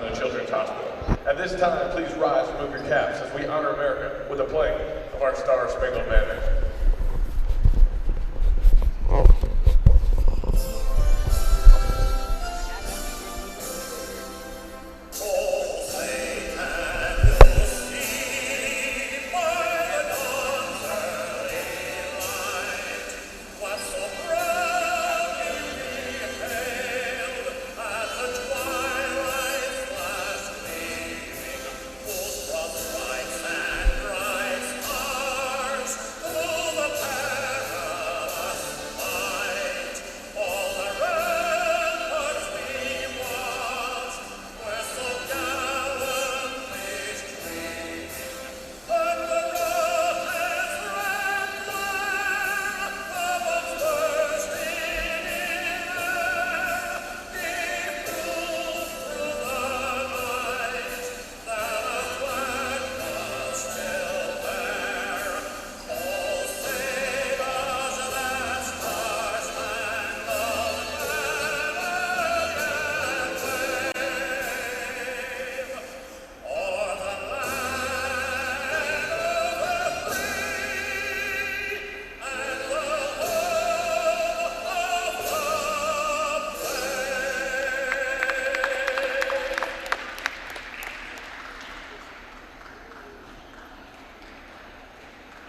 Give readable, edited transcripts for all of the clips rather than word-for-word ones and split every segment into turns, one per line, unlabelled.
from the Children's Hospital. At this time, please rise and move your caps as we honor America with the playing of our Star Spangled Banner.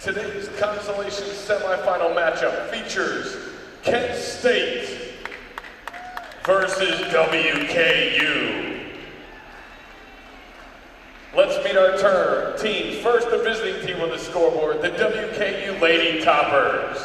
Today's consolation semifinal matchup features Kent State versus WKU. Let's meet our teams. First, the visiting team on the scoreboard, the WKU Lady Toppers.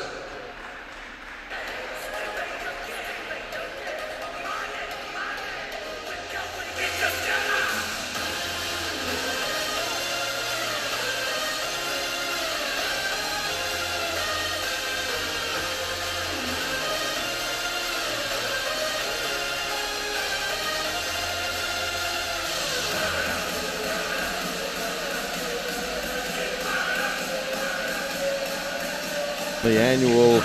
The annual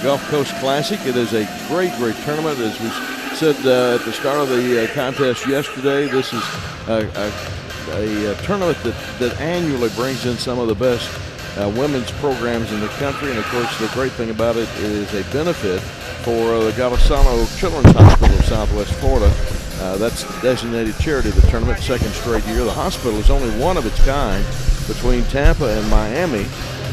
Gulf Coast Classic. It is a great tournament. As we said at the start of the contest yesterday, this is a tournament that annually brings in some of the best women's programs in the country. And of course, the great thing about it is a benefit for the Golisano Children's Hospital of Southwest Florida. That's the designated charity of the tournament, second straight year. The hospital is only one of its kind between Tampa and Miami,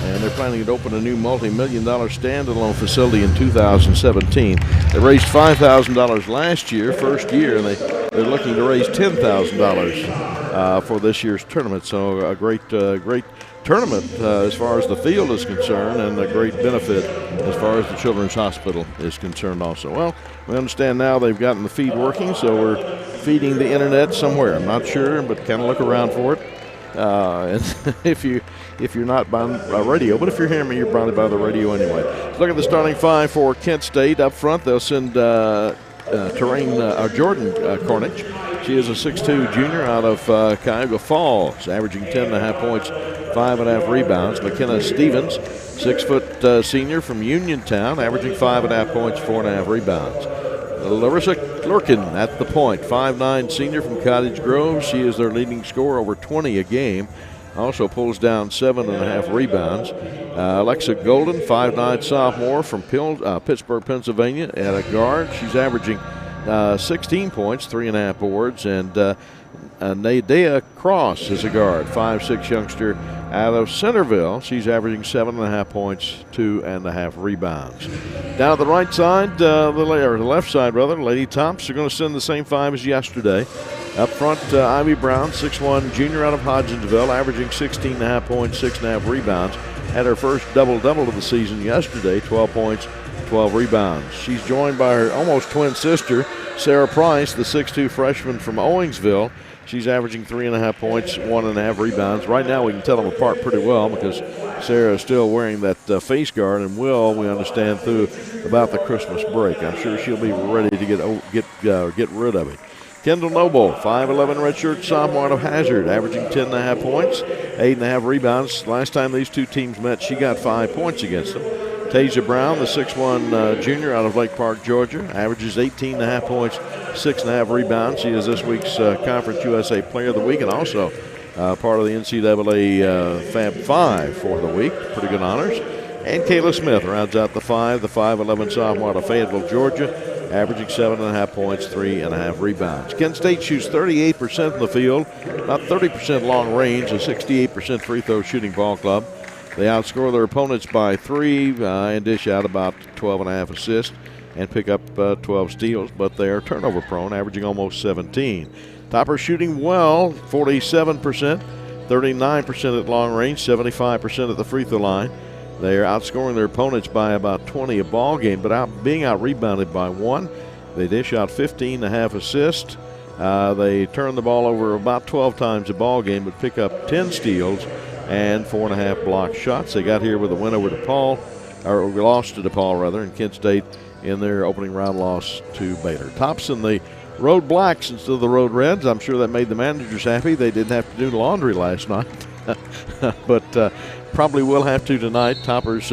and they're planning to open a new multi-million-dollar standalone facility in 2017. They raised $5,000 last year, first year, and they're looking to raise $10,000 for this year's tournament. So a great tournament as far as the field is concerned, and a great benefit as far as the Children's Hospital is concerned also. Well, we understand now they've gotten the feed working, so we're feeding the internet somewhere. I'm not sure, but kind of look around for it. And if you're not by radio, but if you're hearing me, you're probably by the radio anyway. Look at the starting five for Kent State. Up front, they'll send Jordan Cornish. She is a 6'2 junior out of Cuyahoga Falls, averaging 10.5 points, 5.5 rebounds. McKenna Stevens, 6 foot senior from Uniontown, averaging 5.5 points, 4.5 rebounds. Larissa Lurkin at the point, 5'9 senior from Cottage Grove. She is their leading scorer, over 20 a game. Also pulls down 7.5 rebounds. Alexa Golden, 5'9 sophomore from Pittsburgh, Pennsylvania, at a guard. She's averaging 16 points, 3.5 boards. And Nadea Cross is a guard, 5'6 youngster out of Centerville. She's averaging 7.5 points, 2.5 rebounds. Down the right side, the left side, Lady Tops are going to send the same five as yesterday. Up front, Ivy Brown, 6'1 junior out of Hodgensville, averaging 16.5 points, 6.5 rebounds. Had her first double-double of the season yesterday, 12 points, 12 rebounds. She's joined by her almost twin sister, Sarah Price, the 6'2 freshman from Owingsville. She's averaging 3.5 points, 1.5 rebounds. Right now we can tell them apart pretty well because Sarah is still wearing that face guard and will, we understand, through about the Christmas break. I'm sure she'll be ready to get rid of it. Kendall Noble, 5'11 redshirt sophomore out of Hazard, averaging 10.5 points, 8.5 rebounds. Last time these two teams met, she got 5 points against them. Tasia Brown, the 6'1 junior out of Lake Park, Georgia, averages 18.5 points, 6.5 rebounds. She is this week's Conference USA Player of the Week and also part of the NCAA Fab 5 for the week. Pretty good honors. And Kayla Smith rounds out the 5'11 sophomore out of Fayetteville, Georgia, averaging 7.5 points, 3.5 rebounds. Kent State shoots 38% from the field, about 30% long range, a 68% free throw shooting ball club. They outscore their opponents by 3 and dish out about 12.5 assists and pick up 12 steals, but they are turnover prone, averaging almost 17. Toppers shooting well, 47%, 39% at long range, 75% at the free throw line. They are outscoring their opponents by about 20 a ball game, but being out-rebounded by 1. They dish out 15.5 assists. They turn the ball over about 12 times a ball game, but pick up 10 steals and 4.5 block shots. They got here with a win over DePaul, or we lost to DePaul rather, and Kent State in their opening round loss to Baylor. Tops in the Road Blacks instead of the Road Reds. I'm sure that made the managers happy. They didn't have to do laundry last night, but probably will have to tonight. Toppers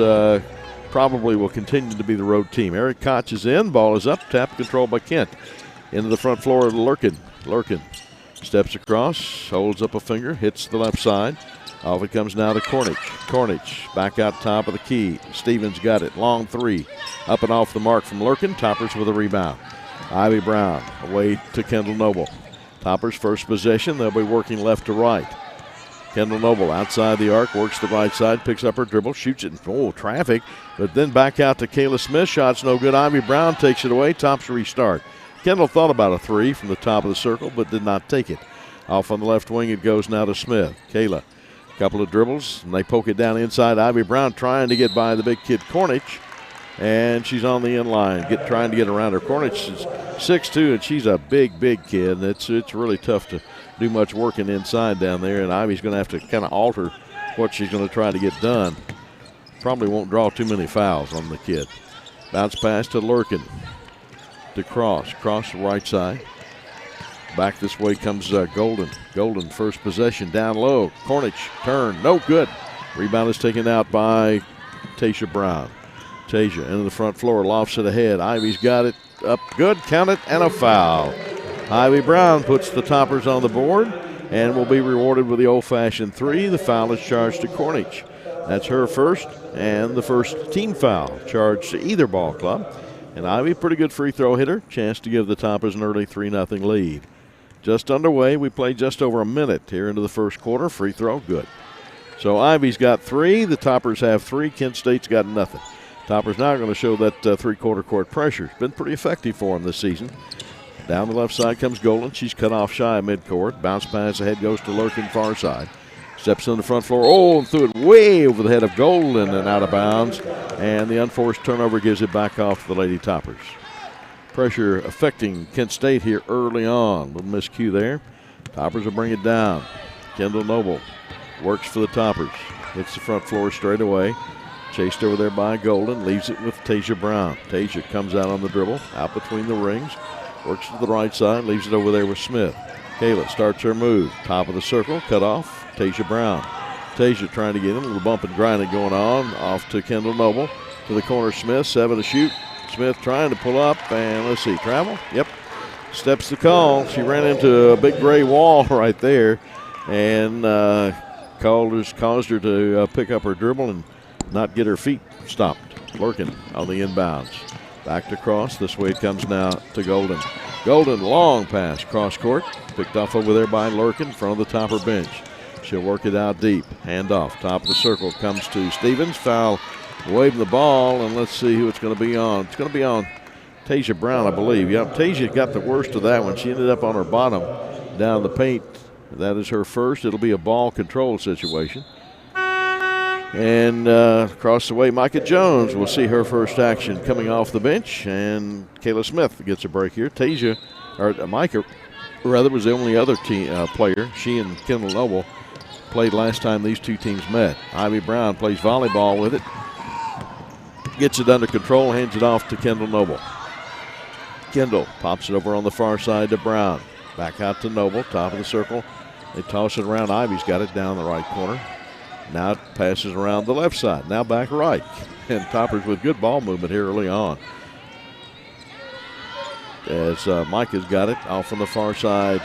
probably will continue to be the road team. Eric Koch is in. Ball is up. Tap controlled by Kent. Into the front floor of Lurkin. Lurkin steps across, holds up a finger, hits the left side. Off it comes now to Cornish. Cornish back out top of the key. Stevens got it. Long 3. Up and off the mark from Lurkin. Toppers with a rebound. Ivy Brown away to Kendall Noble. Toppers first possession. They'll be working left to right. Kendall Noble outside the arc, works the right side, picks up her dribble, shoots it in traffic, but then back out to Kayla Smith. Shot's no good. Ivy Brown takes it away. Tops restart. Kendall thought about a 3 from the top of the circle, but did not take it. Off on the left wing, it goes now to Smith. Kayla, couple of dribbles, and they poke it down inside. Ivy Brown trying to get by the big kid Cornish, and she's on the end line, trying to get around her. Cornish is 6'2", and she's a big kid, and it's really tough to do much working inside down there, and Ivy's going to have to kind of alter what she's going to try to get done. Probably won't draw too many fouls on the kid. Bounce pass to Lurkin. To Cross the right side. Back this way comes Golden. Golden first possession down low. Cornish turn, no good. Rebound is taken out by Tasia Brown. Tasia into the front floor, lofts it ahead. Ivy's got it up good, count it, and a foul. Ivy Brown puts the Toppers on the board and will be rewarded with the old-fashioned 3. The foul is charged to Cornish. That's her first and the first team foul charged to either ball club. And Ivy, pretty good free throw hitter. Chance to give the Toppers an early 3-0 lead. Just underway. We played just over a minute here into the first quarter. Free throw, good. So Ivy's got 3. The Toppers have 3. Kent State's got nothing. Toppers now going to show that three-quarter court pressure. It's been pretty effective for them this season. Down the left side comes Golden. She's cut off shy of midcourt. Bounce pass ahead goes to Lurkin far side. Steps on the front floor. Oh, and threw it way over the head of Golden and out of bounds. And the unforced turnover gives it back off to the Lady Toppers. Pressure affecting Kent State here early on. Little miscue there. Toppers will bring it down. Kendall Noble works for the Toppers. Hits the front floor straight away. Chased over there by Golden. Leaves it with Tasia Brown. Tasia comes out on the dribble. Out between the rings. Works to the right side. Leaves it over there with Smith. Kayla starts her move. Top of the circle. Cut off. Tasia Brown. Tasia trying to get him. A little bump and grinding going on. Off to Kendall Noble. To the corner. Smith. 7 to shoot. Smith trying to pull up. And let's see. Travel? Yep. Steps the call. She ran into a big gray wall right there. And caused her to pick up her dribble and not get her feet stopped. Lurkin on the inbounds. Back to Cross. This way it comes now to Golden. Golden, long pass, cross court. Picked off over there by Lurkin in front of the Topper bench. She'll work it out deep. Hand off. Top of the circle comes to Stevens. Foul, waving the ball, and let's see who it's going to be on. It's going to be on Tasia Brown, I believe. Yep, Tasia got the worst of that one. She ended up on her bottom down the paint. That is her first. It'll be a ball control situation. And across the way, Micah Jones will see her first action coming off the bench. And Kayla Smith gets a break here. Micah was the only other player. She and Kendall Noble played last time these two teams met. Ivy Brown plays volleyball with it. Gets it under control, hands it off to Kendall Noble. Kendall pops it over on the far side to Brown. Back out to Noble, top of the circle. They toss it around. Ivy's got it down the right corner. Now it passes around the left side. Now back right. And Toppers with good ball movement here early on. As Micah's got it off on the far side.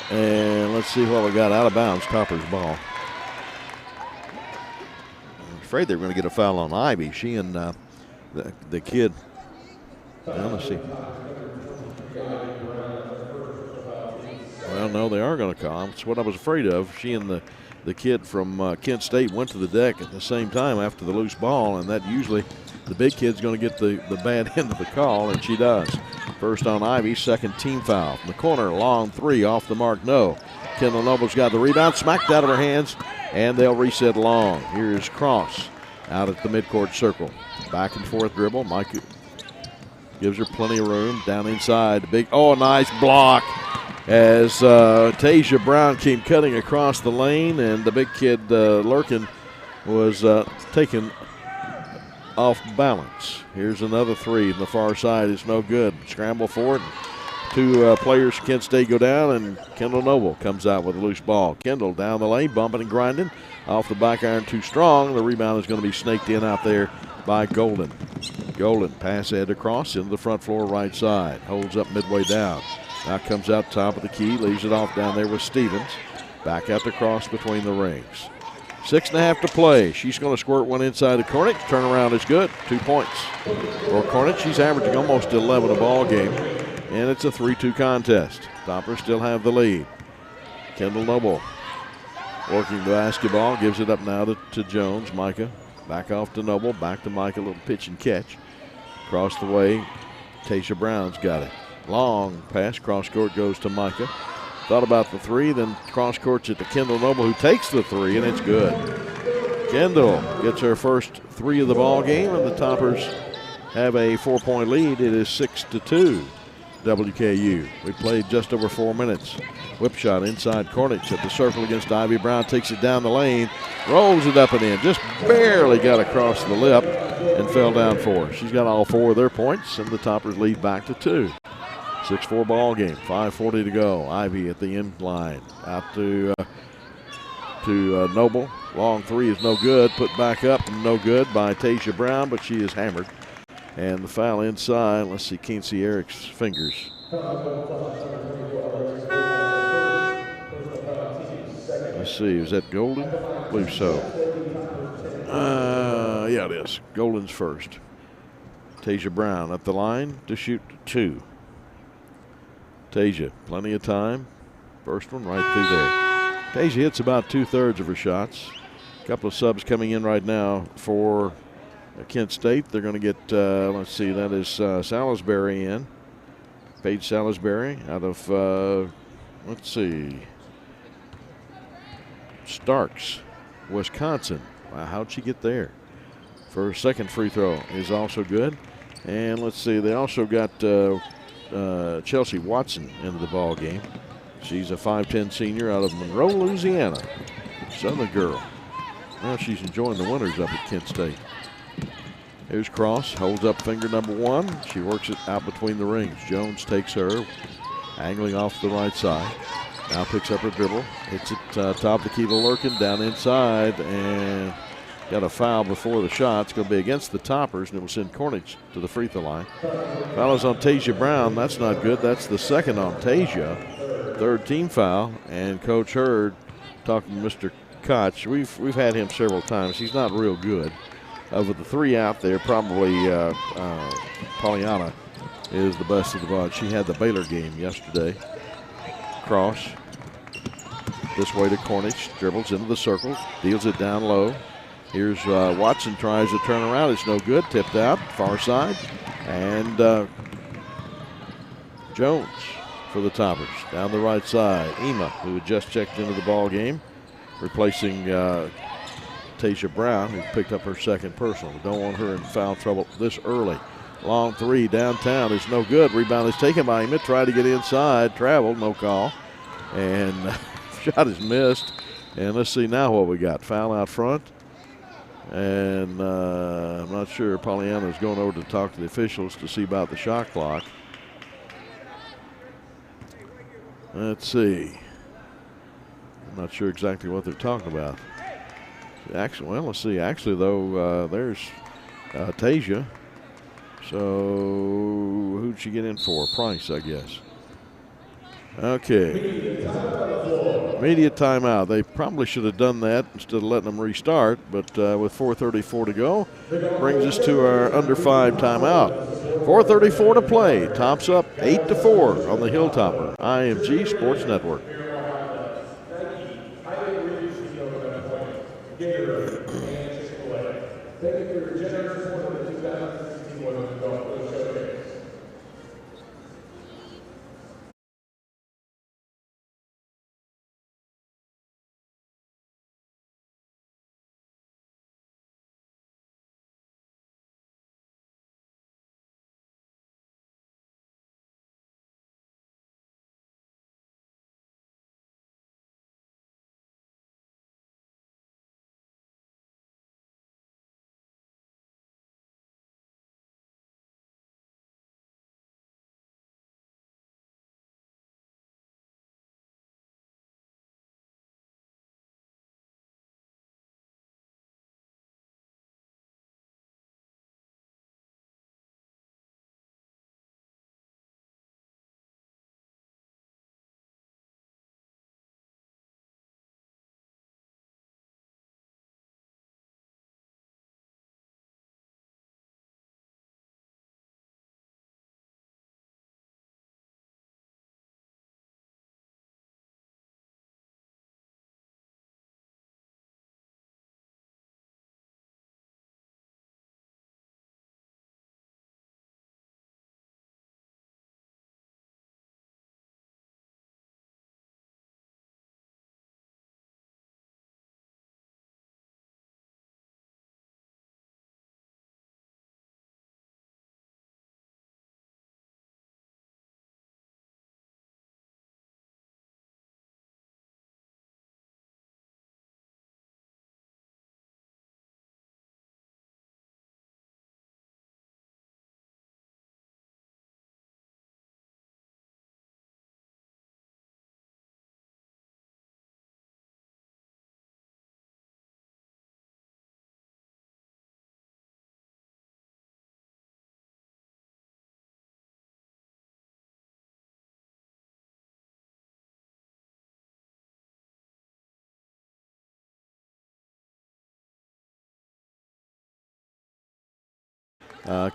And let's see what we got. Out of bounds, Toppers ball. I'm afraid they're going to get a foul on Ivy. She and the kid. Well, let's see. Well, no, they are going to call. That's what I was afraid of. She and the kid from Kent State went to the deck at the same time after the loose ball, and that usually the big kid's going to get the bad end of the call, and she does. First on Ivy, second team foul. From the corner, long three, off the mark, no. Kendall Noble's got the rebound, smacked out of her hands, and they'll reset long. Here's Cross out at the midcourt circle. Back and forth dribble. Micah gives her plenty of room. Down inside, nice block as Tasia Brown came cutting across the lane, and the big kid Lurkin was taken off balance. Here's another three on the far side. It's no good. Scramble for it. Two players, Kent State, go down, and Kendall Noble comes out with a loose ball. Kendall down the lane, bumping and grinding. Off the back iron, too strong. The rebound is going to be snaked in out there by Golden. Golden pass head across into the front floor right side. Holds up midway down. Now comes out top of the key, leaves it off down there with Stevens. Back out the cross between the rings. 6.5 to play. She's going to squirt one inside the Cornick. Turnaround is good. 2 points for Cornick. She's averaging almost 11 a ball game, and it's a 3-2 contest. Toppers still have the lead. Kendall Noble working the basketball, gives it up now to Jones. Micah back off to Noble, back to Micah, a little pitch and catch. Across the way, Tasia Brown's got it. Long pass, cross court goes to Micah. Thought about the three, then cross courts it to Kendall Noble, who takes the three, and it's good. Kendall gets her first three of the ball game, and the Toppers have a 4-point lead. It is 6-2. WKU. We played just over 4 minutes. Whip shot inside Cornish at the circle against Ivy Brown. Takes it down the lane, rolls it up and in. Just barely got across the lip and fell down for her. She's got all 4 of their points, and the Toppers lead back to 2. 6-4 ball game. 5:40 to go. Ivy at the end line. Out to Noble. Long three is no good. Put back up and no good by Tasia Brown, but she is hammered. And the foul inside. Let's see, can't see Eric's fingers. Let's see, is that Golden? I believe so. Yeah, it is. Golden's first. Tasia Brown at the line to shoot 2. Tasia, plenty of time. First one right through there. Tasia hits about 2/3 of her shots. A couple of subs coming in right now for Kent State. They're going to get, let's see, that is Salisbury in. Paige Salisbury out of, let's see, Starks, Wisconsin. Wow, how'd she get there? For her second free throw is also good. And let's see, they also got Chelsea Watson into the ball game. She's a 5'10" senior out of Monroe, Louisiana. Southern girl. Now she's enjoying the winters up at Kent State. Here's Cross, holds up finger number 1. She works it out between the rings. Jones takes her, angling off the right side. Now picks up her dribble. Hits it top of the key to Lurkin, down inside, and got a foul before the shot. It's going to be against the Toppers, and it will send Cornish to the free throw line. Foul is on Tasia Brown. That's not good. That's the second on Tasia. 3rd team foul, and Coach Hurd talking to Mr. Koch. We've had him several times. He's not real good. Of the 3 out there, probably Pollyanna is the best of the bunch. She had the Baylor game yesterday. Cross this way to Cornish, dribbles into the circle, deals it down low. Here's Watson, tries to turn around. It's no good. Tipped out, far side. And Jones for the Toppers. Down the right side, Ema, who had just checked into the ball game, replacing Tasia Brown, who picked up her second personal. We don't want her in foul trouble this early. Long three downtown is no good. Rebound is taken by Ema. Tried to get inside, traveled, no call. And shot is missed. And let's see now what we got. Foul out front. And I'm not sure. Pollyanna is going over to talk to the officials to see about the shot clock. Let's see. I'm not sure exactly what they're talking about. Actually, well, let's see. Actually, though, there's Tasia. So who'd she get in for? Price, I guess. Okay. Immediate timeout. They probably should have done that instead of letting them restart, but with 4:34 to go, brings us to our under 5 timeout. 4:34 to play. Tops up 8-4 on the Hilltopper IMG Sports Network.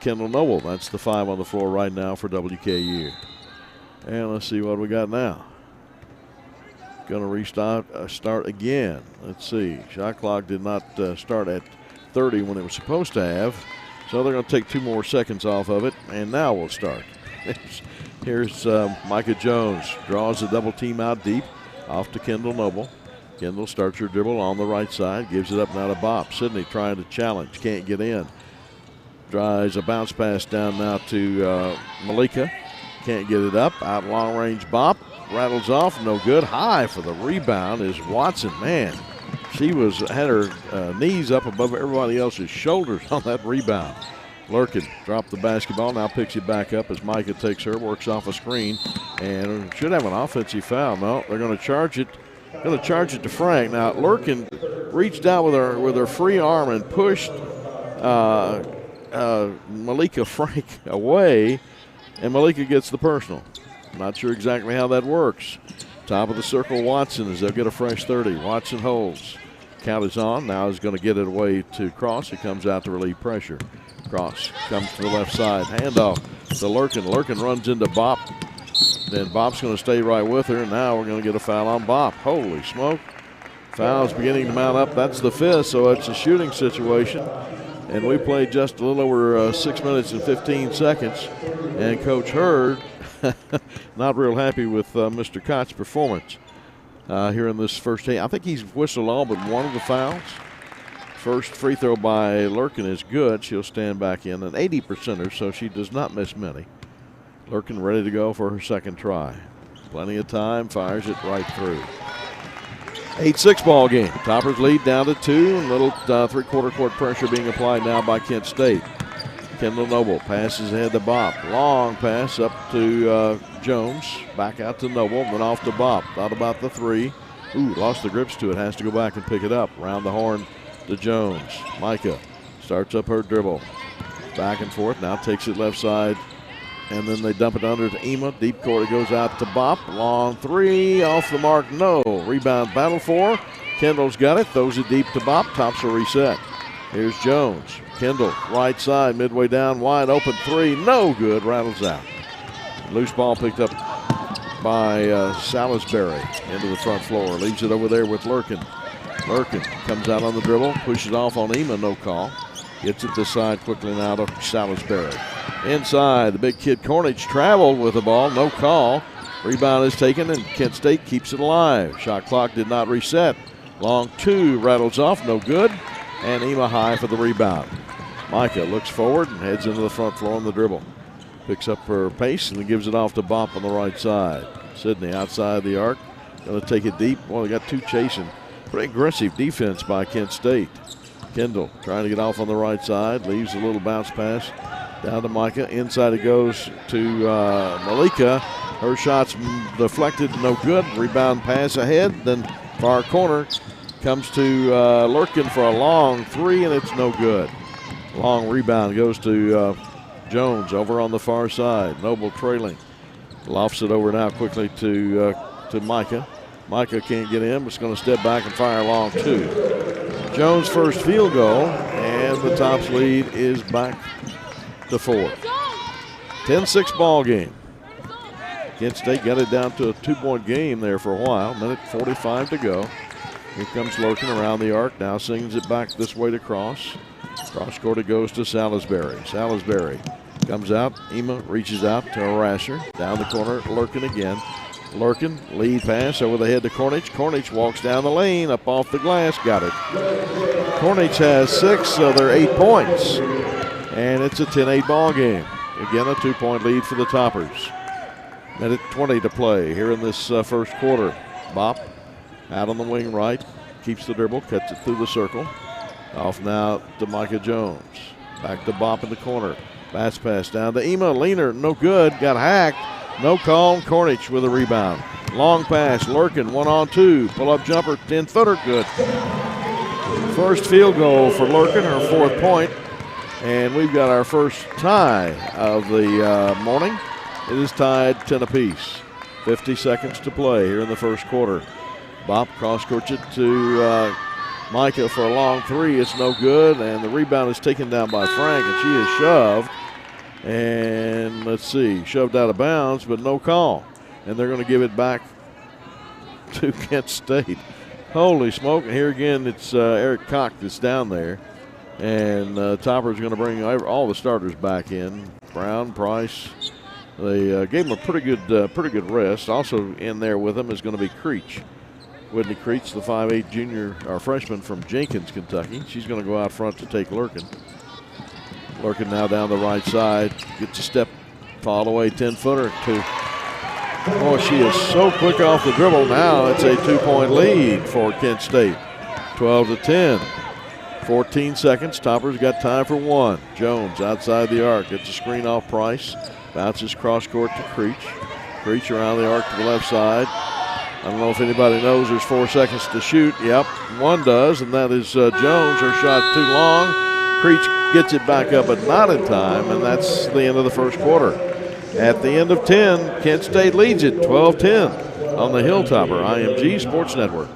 Kendall Noble, that's the 5 on the floor right now for WKU. And let's see what we got now. Going to restart, start again. Let's see. Shot clock did not start at 30 when it was supposed to have. So they're going to take 2 more seconds off of it. And now we'll start. Here's Micah Jones. Draws a double team out deep. Off to Kendall Noble. Kendall starts her dribble on the right side. Gives it up now to Bop. Sydney trying to challenge. Can't get in. Drives a bounce pass down now to Malika. Can't get it up. Out long range Bop. Rattles off. No good. High for the rebound is Watson. Man, she had her knees up above everybody else's shoulders on that rebound. Lurkin dropped the basketball. Now picks it back up as Micah takes her. Works off a screen. And should have an offensive foul. No, they're going to charge it. Going to charge it to Frank. Now Lurkin reached out with her free arm and pushed Malika Frank away, and Malika gets the personal. Not sure exactly how that works. Top of the circle, Watson, as they'll get a fresh 30. Watson holds. Count is on. Now is going to get it away to Cross. He comes out to relieve pressure. Cross comes to the left side. Handoff to Lurkin. Lurkin runs into Bop. Then Bop's going to stay right with her, and now we're going to get a foul on Bop. Holy smoke. Foul's beginning to mount up. That's the 5th, so it's a shooting situation. And we played just a little over 6 minutes and 15 seconds. And Coach Hurd not real happy with Mr. Kotz's performance here in this first game. I think he's whistled all but one of the fouls. First free throw by Lurkin is good. She'll stand back in. An 80%er, so she does not miss many. Lurkin ready to go for her second try. Plenty of time. Fires it right through. 8-6 ball game. Toppers lead down to 2. And little three-quarter court pressure being applied now by Kent State. Kendall Noble passes ahead to Bop. Long pass up to Jones. Back out to Noble. Then off to Bop. Thought about the 3. Ooh, lost the grips to it. Has to go back and pick it up. Round the horn to Jones. Micah starts up her dribble. Back and forth. Now takes it left side. And then they dump it under to Ema. Deep court, it goes out to Bop. Long three, off the mark, no. Rebound battle for. Kendall's got it, throws it deep to Bop. Tops a reset. Here's Jones. Kendall, right side, midway down, wide open three, no good, rattles out. Loose ball picked up by Salisbury into the front floor. Leaves it over there with Lurkin. Lurkin comes out on the dribble, pushes off on Ema, no call. Gets it to side quickly now to Salisbury. Inside, the big kid Cornish traveled with the ball, no call. Rebound is taken, and Kent State keeps it alive. Shot clock did not reset. Long two rattles off, no good. And Ema high for the rebound. Micah looks forward and heads into the front floor on the dribble. Picks up her pace and then gives it off to Bop on the right side. Sydney outside the arc. Going to take it deep. Well, they got two chasing. Pretty aggressive defense by Kent State. Kendall trying to get off on the right side. Leaves a little bounce pass down to Micah. Inside it goes to Malika. Her shot's deflected, no good. Rebound pass ahead. Then far corner comes to Lurkin for a long three, and it's no good. Long rebound goes to Jones over on the far side. Noble trailing. Lofts it over now quickly to Micah. Micah can't get in, but it's going to step back and fire a long two. Jones' first field goal, and the Tops lead is back to 4. 10-6 ball game. Kent State got it down to a 2-point game there for a while. Minute 45 to go. Here comes Lurkin around the arc. Now sings it back this way to Cross. Cross court it goes to Salisbury. Salisbury comes out. Ema reaches out to Harasser. Down the corner, Lurkin again. Lurkin, lead pass over the head to Cornish. Cornish walks down the lane, up off the glass, got it. Cornish has 6, so they're 8 points. And it's a 10-8 ball game. Again, a 2-point lead for the Toppers. Minute 20 to play here in this first quarter. Bop out on the wing right, keeps the dribble, cuts it through the circle. Off now to Micah Jones. Back to Bop in the corner. Pass down to Ema. Leaner, no good, got hacked. No call. Cornish with a rebound. Long pass. Lurkin 1-on-2. Pull-up jumper. 10-footer. Good. First field goal for Lurkin, her 4th point. And we've got our first tie of the morning. It is tied 10 apiece. 50 seconds to play here in the first quarter. Bop cross-courts it to Micah for a long three. It's no good. And the rebound is taken down by Frank, and she is shoved. And let's see, shoved out of bounds, but no call. And they're going to give it back to Kent State. Holy smoke. And here again, it's Eric Koch that's down there. And Topper's going to bring all the starters back in. Brown, Price. They gave him a pretty good rest. Also in there with them is going to be Creech. Whitney Creech, the 5'8 junior or freshman from Jenkins, Kentucky. She's going to go out front to take Lurkin. Lurkin now down the right side. Gets a step, fall away, 10-footer. Oh, she is so quick off the dribble. Now it's a 2-point lead for Kent State. 12-10. 14 seconds. Toppers got time for one. Jones outside the arc. Gets a screen off Price. Bounces cross court to Creech. Creech around the arc to the left side. I don't know if anybody knows there's 4 seconds to shoot. Yep, one does, and that is Jones. Her shot too long. Creech gets it back up, but not in time, and that's the end of the first quarter. At the end of 10, Kent State leads it 12-10 on the Hilltopper IMG Sports Network.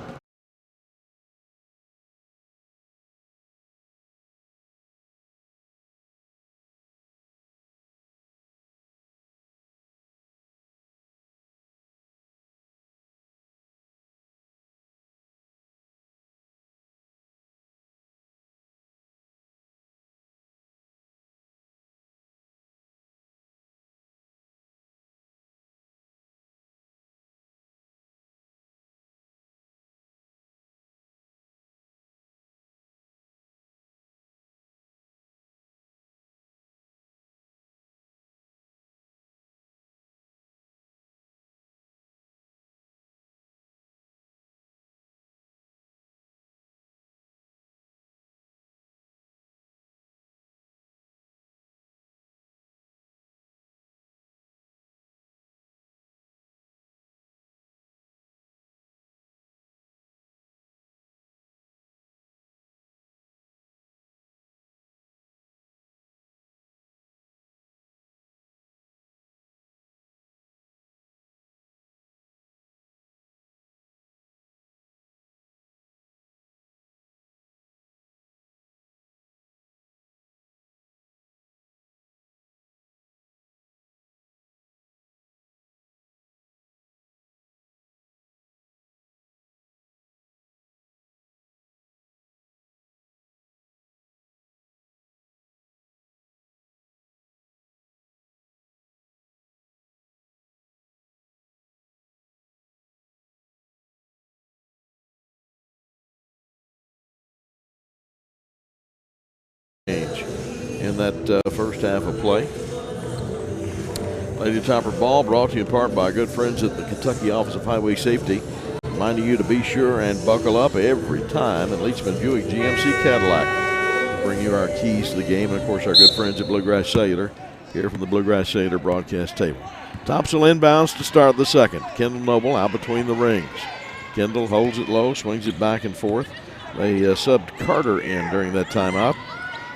in that first half of play. Lady Topper ball brought to you in part by our good friends at the Kentucky Office of Highway Safety. Reminding you to be sure and buckle up every time at Leachman Buick GMC Cadillac. Bring you our keys to the game, and of course our good friends at Bluegrass Cellular here from the Bluegrass Cellular broadcast table. Topsail inbounds to start the second. Kendall Noble out between the rings. Kendall holds it low, swings it back and forth. They subbed Carter in during that timeout.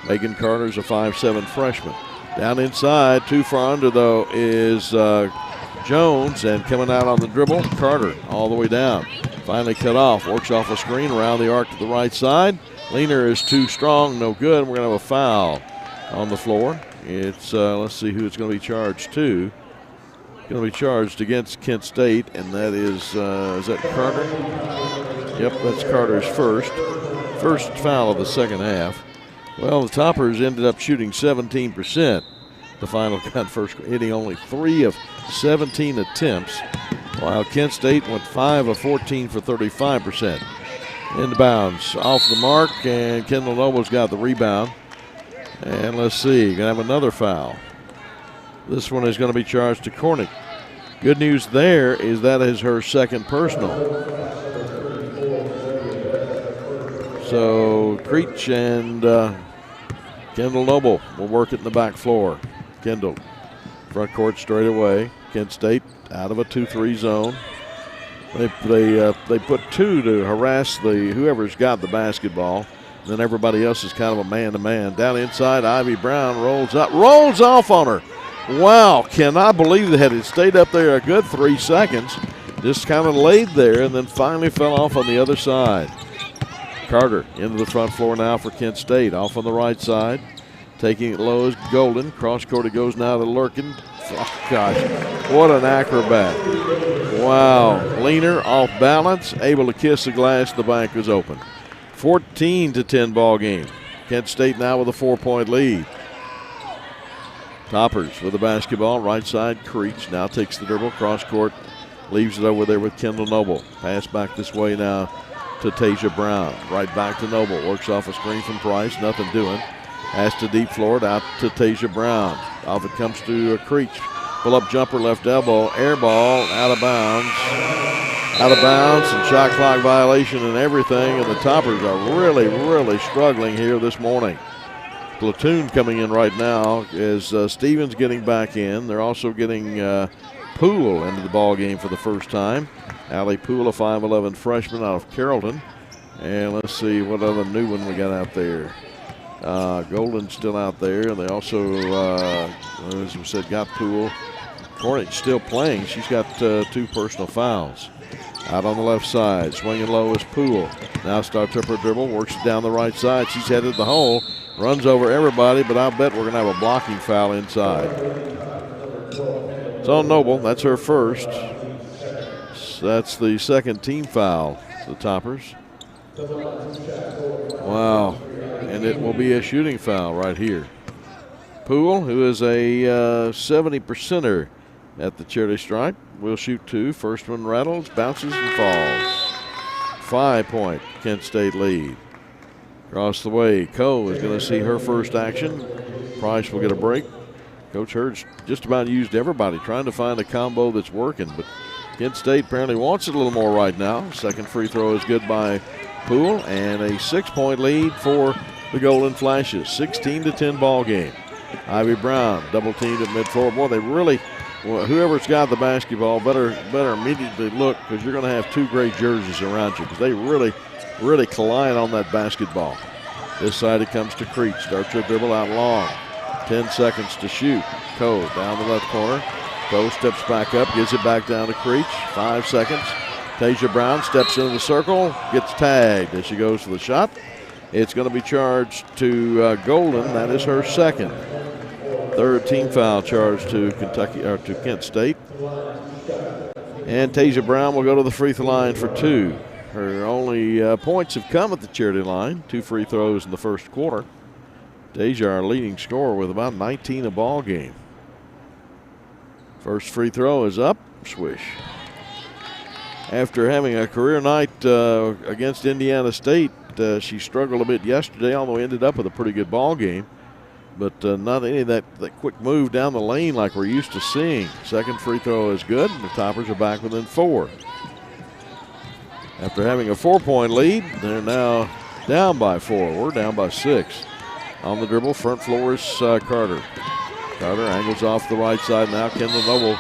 Megan Carter's a 5'7" freshman. Down inside, too far under though is Jones, and coming out on the dribble, Carter all the way down. Finally cut off, works off a screen around the arc to the right side. Leaner is too strong, no good. We're going to have a foul on the floor. It's, let's see who it's going to be charged to. Going to be charged against Kent State, and that is that Carter? Yep, that's Carter's first foul of the second half. Well, the Toppers ended up shooting 17%. The final got first, hitting only 3 of 17 attempts, while Kent State went 5 of 14 for 35%. Inbounds off the mark, and Kendall Noble's got the rebound. And let's see, gonna have another foul. This one is going to be charged to Cornick. Good news there is that is her second personal. So Creech and Kendall Noble will work it in the back floor. Kendall, front court straight away. Kent State out of a 2-3 zone. They put 2 to harass whoever's got the basketball. And then everybody else is kind of a man-to-man. Down inside, Ivy Brown rolls off on her. Wow, cannot believe that had it stayed up there a good 3 seconds. Just kind of laid there and then finally fell off on the other side. Carter into the front floor now for Kent State. Off on the right side. Taking it low is Golden. Cross court it goes now to Lurkin. Oh, gosh, what an acrobat. Wow, Leaner off balance, able to kiss the glass. The bank was open. 14-10 ball game. Kent State now with a 4-point lead. Toppers with the basketball, right side. Creech now takes the dribble, cross court, leaves it over there with Kendall Noble. Pass back this way now to Tasia Brown. Right back to Noble, works off a screen from Price, nothing doing. Has to deep floor it out to Tasia Brown. Off it comes to Creech. Pull up jumper, left elbow, air ball, out of bounds. Out of bounds, and shot clock violation and everything, and the Toppers are really, really struggling here this morning. Platoon coming in right now is Stevens getting back in. They're also getting Poole into the ball game for the first time. Allie Poole, a 5'11" freshman out of Carrollton. And let's see what other new one we got out there. Golden's still out there, and they also, as we said, got Poole. Cornick still playing. She's got 2 personal fouls. Out on the left side, swinging low is Poole. Now starts up her dribble, works it down the right side. She's headed the hole, runs over everybody, but I'll bet we're going to have a blocking foul inside. It's on Noble. That's her first. So that's the second team foul, the Toppers. Wow. And it will be a shooting foul right here. Poole, who is a 70%er at the charity stripe, will shoot 2. First one rattles, bounces, and falls. 5-point Kent State lead. Across the way, Coe is going to see her first action. Price will get a break. Coach Hurd's just about used everybody, trying to find a combo that's working, but Kent State apparently wants it a little more right now. Second free throw is good by Poole, and a 6-point lead for the Golden Flashes. 16-10 ball game. Ivy Brown double teamed at midfloor. Boy, they really, whoever's got the basketball better immediately look, because you're going to have 2 great jerseys around you, because they really collide on that basketball. This side it comes to Creech. Starts her dribble out long. 10 seconds to shoot. Coe down the left corner. Coe steps back up, gives it back down to Creech. 5 seconds. Tasia Brown steps into the circle, gets tagged as she goes for the shot. It's going to be charged to Golden. That is her second. Third team foul charged to Kent State. And Tasia Brown will go to the free throw line for 2. Her only points have come at the charity line. 2 free throws in the first quarter. Tasia, our leading scorer, with about 19 a ball game. First free throw is up. Swish. After having a career night against Indiana State, she struggled a bit yesterday, although ended up with a pretty good ball game. but not any of that quick move down the lane like we're used to seeing. Second free throw is good, and the Toppers are back within 4. After having a 4-point lead, they're now down by 4. We're down by 6. On the dribble, front floor is Carter. Carter angles off the right side now. Kendall Noble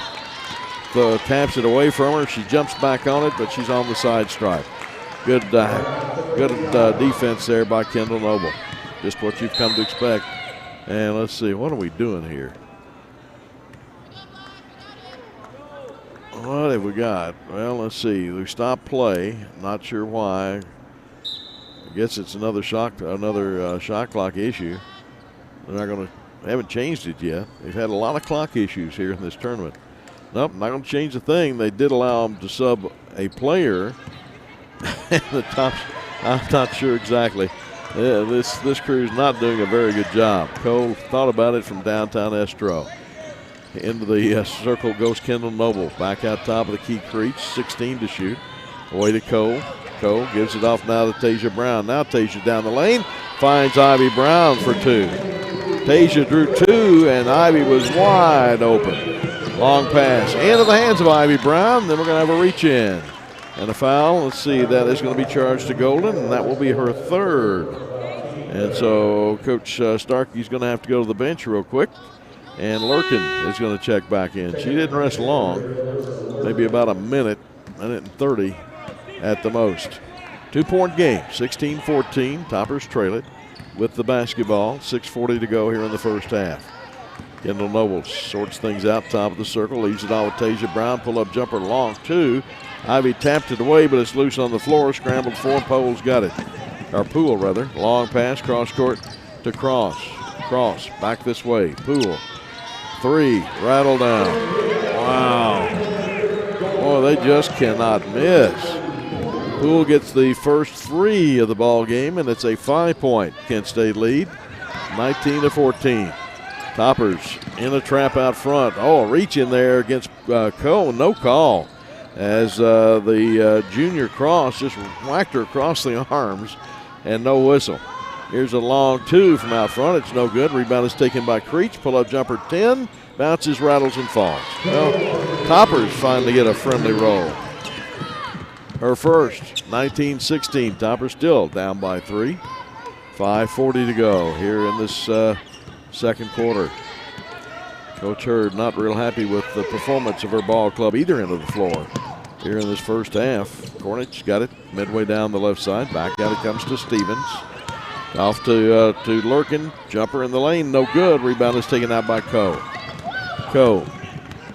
taps it away from her. She jumps back on it, but she's on the side stripe. Good defense there by Kendall Noble. Just what you've come to expect. And let's see, what are we doing here? What have we got? Well, let's see. We stopped play. Not sure why. I guess it's another shot clock issue. They haven't changed it yet. They've had a lot of clock issues here in this tournament. Nope, not going to change a thing. They did allow them to sub a player. The Tops, I'm not sure exactly. This crew's not doing a very good job. Cole thought about it from downtown Estro. Into the circle goes Kendall Noble. Back out top of the key crease, 16 to shoot. Away to Cole. Cole gives it off now to Tasia Brown. Now Tasia down the lane, finds Ivy Brown for 2. Tasia drew 2, and Ivy was wide open. Long pass into the hands of Ivy Brown. Then we're going to have a reach in. And a foul. Let's see, that is going to be charged to Golden, and that will be her 3rd. And so Coach Starkey's going to have to go to the bench real quick. And Lurkin is going to check back in. She didn't rest long, maybe about a minute and 30 at the most. 2-point game, 16-14. Toppers trail it with the basketball. 6:40 to go here in the first half. Kendall Noble sorts things out, top of the circle, leaves it on with Tasia Brown. Pull-up jumper long 2. Ivy tapped it away, but it's loose on the floor. Scrambled 4. Poles got it. Or Poole, rather. Long pass, cross court to Cross. Cross, back this way. Poole. 3, rattle down. Wow. Boy, they just cannot miss. Poole gets the first 3 of the ball game, and it's a 5-point Kent State lead, 19-14. Toppers in a trap out front. Oh, a reach in there against Cole. No call, as the junior Cross just whacked her across the arms, and no whistle. Here's a long 2 from out front. It's no good. Rebound is taken by Creech. Pull-up jumper 10. Bounces, rattles, and falls. Well, Toppers finally get a friendly roll. Her first, 19-16. Toppers still down by 3. 5:40 to go here in this second quarter. Coach Hurd not real happy with the performance of her ball club either end of the floor here in this first half. Cornish got it midway down the left side. Back out it comes to Stevens. Off to Lurkin. Jumper in the lane, no good. Rebound is taken out by Coe. Coe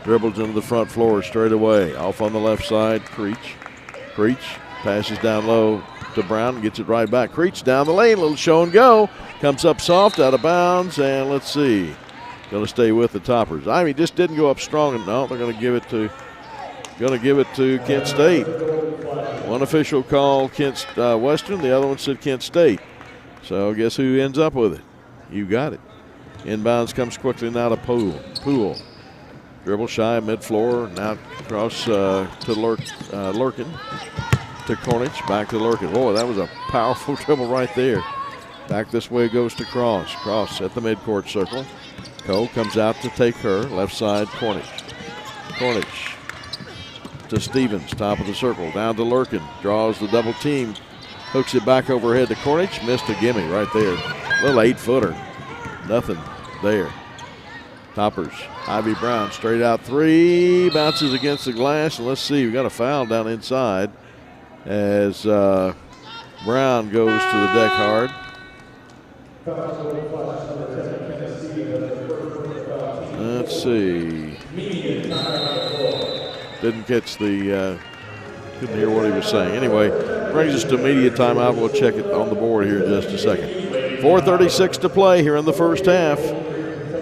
dribbles into the front floor straight away. Off on the left side, Creech. Creech passes down low to Brown, gets it right back. Creech down the lane, little show and go. Comes up soft, out of bounds, and let's see. Going to stay with the Toppers. Ivy just didn't go up strong. No, they're going to give it to Kent State. One official called Kent Western, the other one said Kent State. So guess who ends up with it? You got it. Inbounds comes quickly now to Poole. Dribble shy mid-floor. Now across to Lurkin. To Cornish. Back to Lurkin. Boy, that was a powerful dribble right there. Back this way goes to Cross. Cross at the midcourt circle. Coe comes out to take her. Left side, Cornish. Cornish to Stevens. Top of the circle. Down to Lurkin. Draws the double team. Hooks it back overhead to Cornish. Missed a gimme right there. Little 8-footer. Nothing there. Toppers. Ivy Brown straight out 3. Bounces against the glass. And let's see. We got a foul down inside as Brown goes to the deck hard. Let's see. Didn't catch the couldn't hear what he was saying. Anyway, brings us to immediate timeout. We'll check it on the board here in just a second. 4:36 to play here in the first half.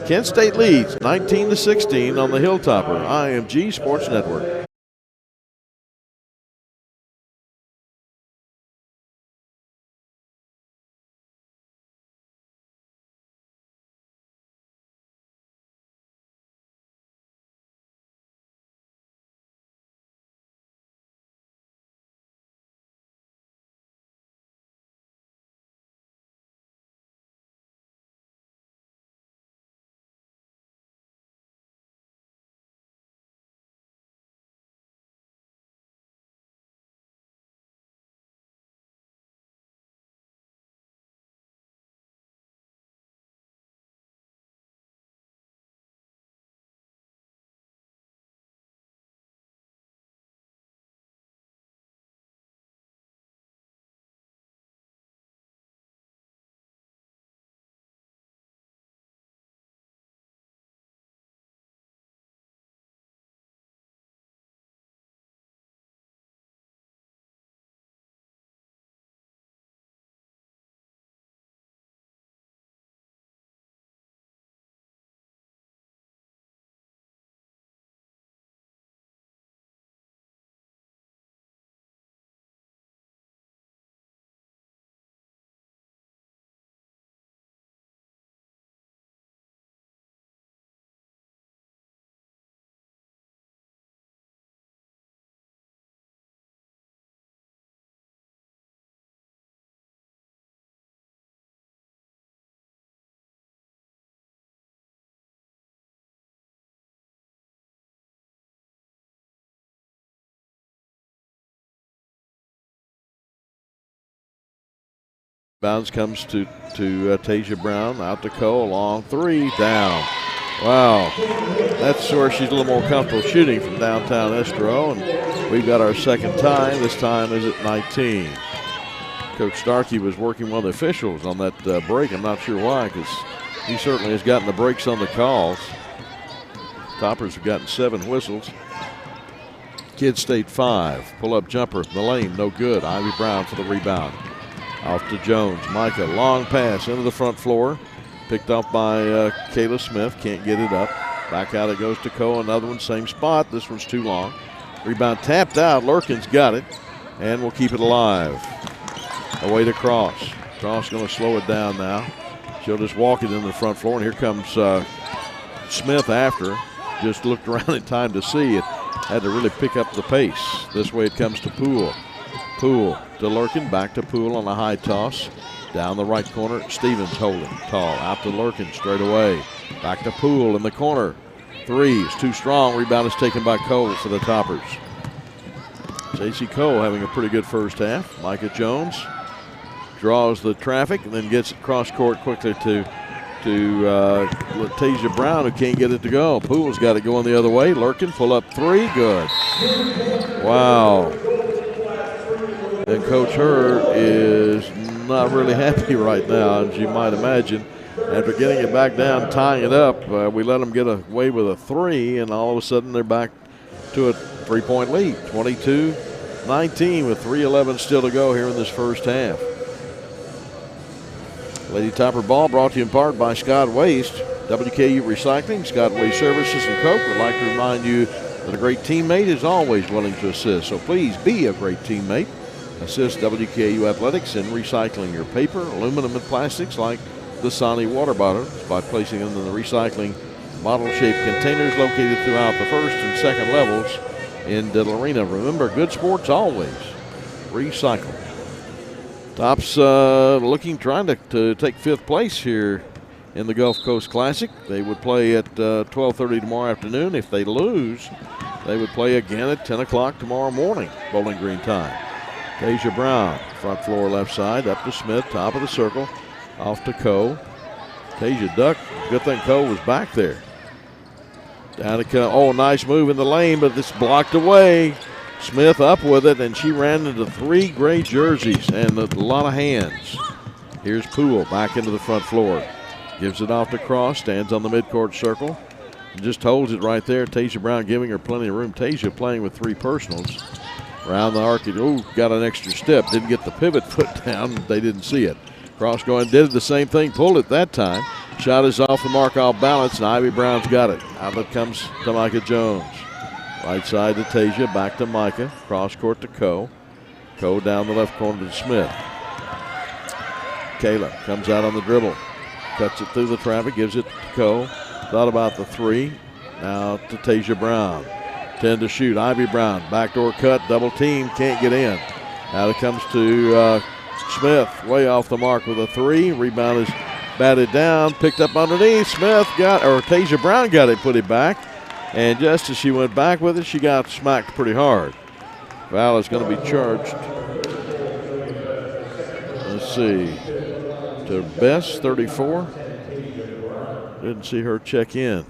Kent State leads 19-16 on the Hilltopper IMG Sports Network. Bounds comes to Tasia Brown. Out to Cole. Long three. Down. Wow. That's where she's a little more comfortable shooting from downtown Estero. And we've got our second tie. This time is at 19. Coach Starkey was working one of the officials on that break. I'm not sure why, because he certainly has gotten the breaks on the calls. Toppers have gotten 7 whistles. Kid State 5. Pull-up jumper from the lane, no good. Ivy Brown for the rebound. Off to Jones. Micah, long pass into the front floor. Picked off by Kayla Smith. Can't get it up. Back out it goes to Coe. Another one, same spot. This one's too long. Rebound tapped out. Lurkin's got it. And we'll keep it alive. Away to Cross. Cross going to slow it down now. She'll just walk it into the front floor. And here comes Smith after. Just looked around in time to see it. Had to really pick up the pace. This way it comes to Poole. Poole to Lurkin. Back to Poole on a high toss. Down the right corner. Stevens holding tall. Out to Lurkin straight away. Back to Poole in the corner. Three is too strong. Rebound is taken by Cole for the Toppers. J.C. Cole having a pretty good first half. Micah Jones draws the traffic and then gets it cross court quickly to Tasia Brown, who can't get it to go. Poole's got it going the other way. Lurkin pull up three. Good. Wow. And Coach Herr is not really happy right now, as you might imagine. After getting it back down, tying it up, we let them get away with a three, and all of a sudden they're back to a 3-point lead. 22-19 with 3:11 still to go here in this first half. Lady Topper ball brought to you in part by Scott Waste, WKU Recycling, Scott Waste Services, and Coke would like to remind you that a great teammate is always willing to assist. So please be a great teammate. Assist WKU Athletics in recycling your paper, aluminum, and plastics like the Sani water bottles by placing them in the recycling bottle-shaped containers located throughout the first and second levels in Diddle Arena. Remember, good sports always recycle. Tops trying to take 5th place here in the Gulf Coast Classic. They would play at 12:30 tomorrow afternoon. If they lose, they would play again at 10 o'clock tomorrow morning, Bowling Green time. Tasia Brown, front floor left side, up to Smith, top of the circle, off to Coe. Tasia ducked. Good thing Coe was back there. Down to Coe. Oh, nice move in the lane, but it's blocked away. Smith up with it, and she ran into 3 gray jerseys and a lot of hands. Here's Poole back into the front floor. Gives it off to Cross, stands on the midcourt circle, and just holds it right there. Tasia Brown giving her plenty of room. Tasia playing with 3 personals. Around the arc, got an extra step. Didn't get the pivot foot down. They didn't see it. Cross going, did the same thing, pulled it that time. Shot is off the mark, off balance, and Ivy Brown's got it. Outlet comes to Micah Jones. Right side to Tasia, back to Micah. Cross court to Coe. Coe down the left corner to Smith. Kayla comes out on the dribble. Cuts it through the traffic, gives it to Coe. Thought about the 3. Now to Tasia Brown. 10 to shoot. Ivy Brown, backdoor cut, double team, can't get in. Now it comes to Smith, way off the mark with a 3. Rebound is batted down, picked up underneath. Tasia Brown got it, put it back. And just as she went back with it, she got smacked pretty hard. Foul is going to be charged. Let's see. To Bess, 34. Didn't see her check in.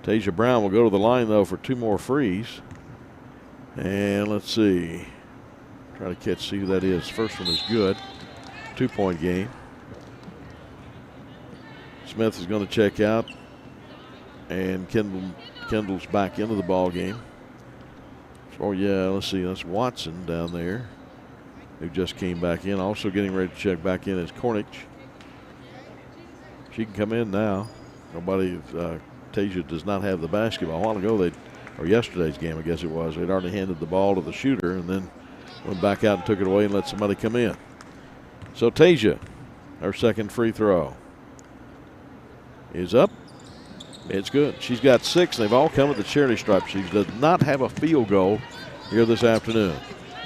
Tasia Brown will go to the line, though, for 2 more frees. And let's see. Try to see who that is. First one is good. 2-point game. Smith is going to check out. And Kendall's back into the ball game. Oh, yeah, let's see. That's Watson down there, who just came back in. Also getting ready to check back in is Cornish. She can come in now. Tasia does not have the basketball. A while ago, or yesterday's game, I guess it was, they'd already handed the ball to the shooter and then went back out and took it away and let somebody come in. So Tasia, her second free throw is up. It's good. She's got 6. They've all come at the charity stripe. She does not have a field goal here this afternoon.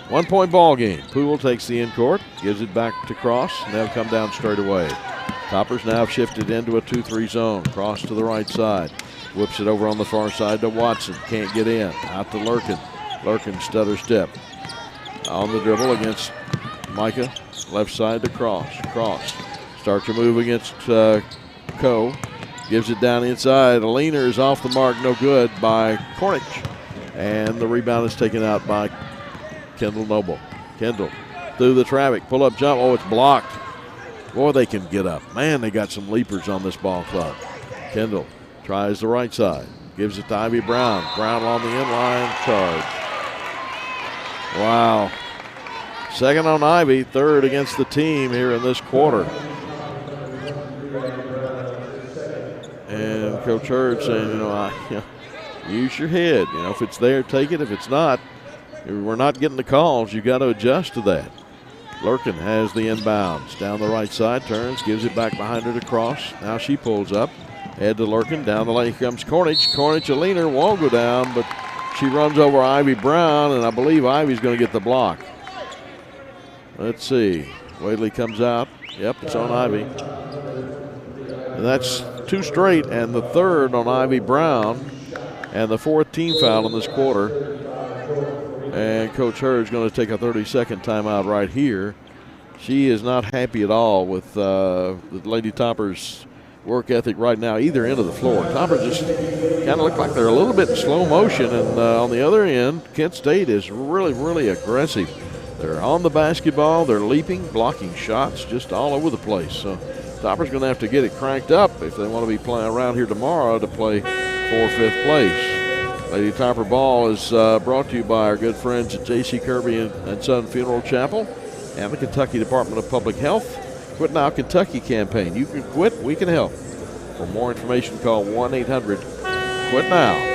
1-point ball game. Poole takes the in-court, gives it back to Cross, and they'll come down straight away. Toppers now shifted into a 2-3 zone. Cross to the right side. Whips it over on the far side to Watson. Can't get in. Out to Lurkin. Lurkin stutter step. On the dribble against Micah. Left side to Cross. Cross starts to move against Coe. Gives it down inside. A leaner is off the mark. No good by Cornish. And the rebound is taken out by Kendall Noble. Kendall through the traffic. Pull up jump. Oh, it's blocked. Boy, they can get up. Man, they got some leapers on this ball club. Kendall tries the right side. Gives it to Ivy Brown. Brown on the inline charge. Wow. Second on Ivy, third against the team here in this quarter. And Coach Hurd saying, use your head. If it's there, take it. If it's not, we're not getting the calls. You got to adjust to that. Lurkin has the inbounds. Down the right side, turns, gives it back behind her to Cross. Now she pulls up. Head to Lurkin. Down the lane comes Cornish. Cornish, a leaner, won't go down, but she runs over Ivy Brown, and I believe Ivy's going to get the block. Let's see. Wadley comes out. Yep, it's on Ivy. And that's two straight, and the third on Ivy Brown, and the fourth team foul in this quarter. And Coach Hurd's going to take a 30-second timeout right here. She is not happy at all with the Lady Toppers' work ethic right now, either end of the floor. Toppers just kind of look like they're a little bit in slow motion, and on the other end, Kent State is really, really aggressive. They're on the basketball, they're leaping, blocking shots, just all over the place. So Toppers going to have to get it cranked up if they want to be playing around here tomorrow to play for fifth place. Lady Topper ball is brought to you by our good friends at J.C. Kirby and Son Funeral Chapel and the Kentucky Department of Public Health Quit Now Kentucky campaign. You can quit, we can help. For more information, call 1-800-QUIT-NOW.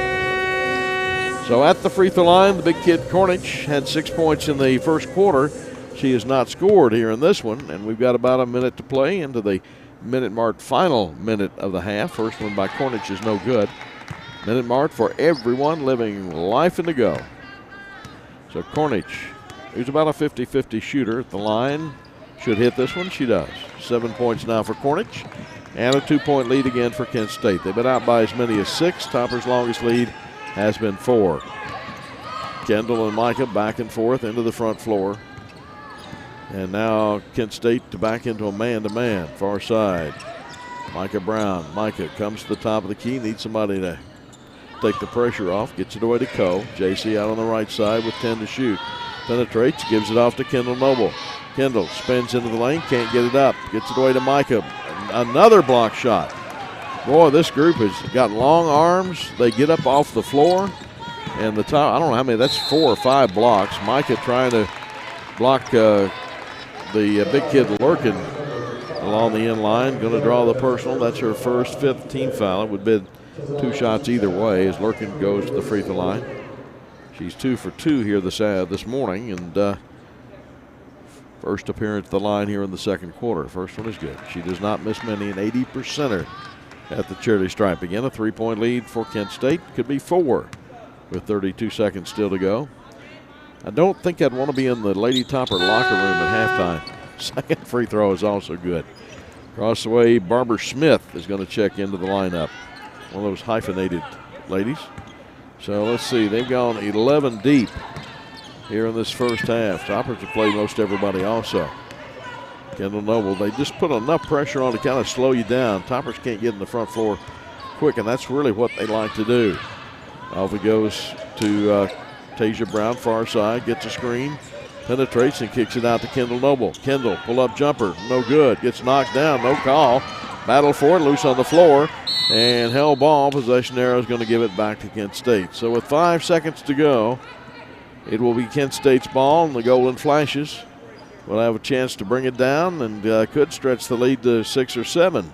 So at the free throw line, the big kid Cornish had 6 points in the first quarter. She has not scored here in this one, and we've got about a minute to play into the minute mark, final minute of the half. First one by Cornish is no good. Minute mark for everyone living life in the go. So Cornish, who's about a 50-50 shooter at the line, should hit this one. She does. 7 points now for Cornish, and a 2-point lead again for Kent State. They've been out by as many as 6. Topper's longest lead has been 4. Kendall and Micah back and forth into the front floor. And now Kent State to back into a man-to-man, far side. Micah Brown. Micah comes to the top of the key, needs somebody to take the pressure off, gets it away to Coe. JC out on the right side with 10 to shoot. Penetrates, gives it off to Kendall Noble. Kendall spins into the lane, can't get it up. Gets it away to Micah. Another block shot. Boy, this group has got long arms. They get up off the floor. And the top, I don't know how many, that's 4 or 5 blocks. Micah trying to block the big kid Lurkin along the end line. Going to draw the personal. That's her first, 5th team foul. It would be 2 shots either way as Lurkin goes to the free throw line. She's 2 for 2 here this morning, and first appearance at the line here in the second quarter. First one is good. She does not miss many, an 80%er at the charity stripe. Again, a 3-point lead for Kent State. Could be 4 with 32 seconds still to go. I don't think I'd want to be in the Lady Topper locker room at halftime. Second free throw is also good. Across the way, Barbara Smith is going to check into the lineup. One of those hyphenated ladies. So let's see, they've gone 11 deep here in this first half. Toppers have played most everybody also. Kendall Noble, they just put enough pressure on to kind of slow you down. Toppers can't get in the front floor quick, and that's really what they like to do. Off it goes to Tasia Brown, far side, gets a screen, penetrates and kicks it out to Kendall Noble. Kendall, pull-up jumper, no good. Gets knocked down, no call. Battle for it, loose on the floor, and held ball. Possession arrow is going to give it back to Kent State. So with 5 seconds to go, it will be Kent State's ball, and the Golden Flashes will have a chance to bring it down and could stretch the lead to 6 or 7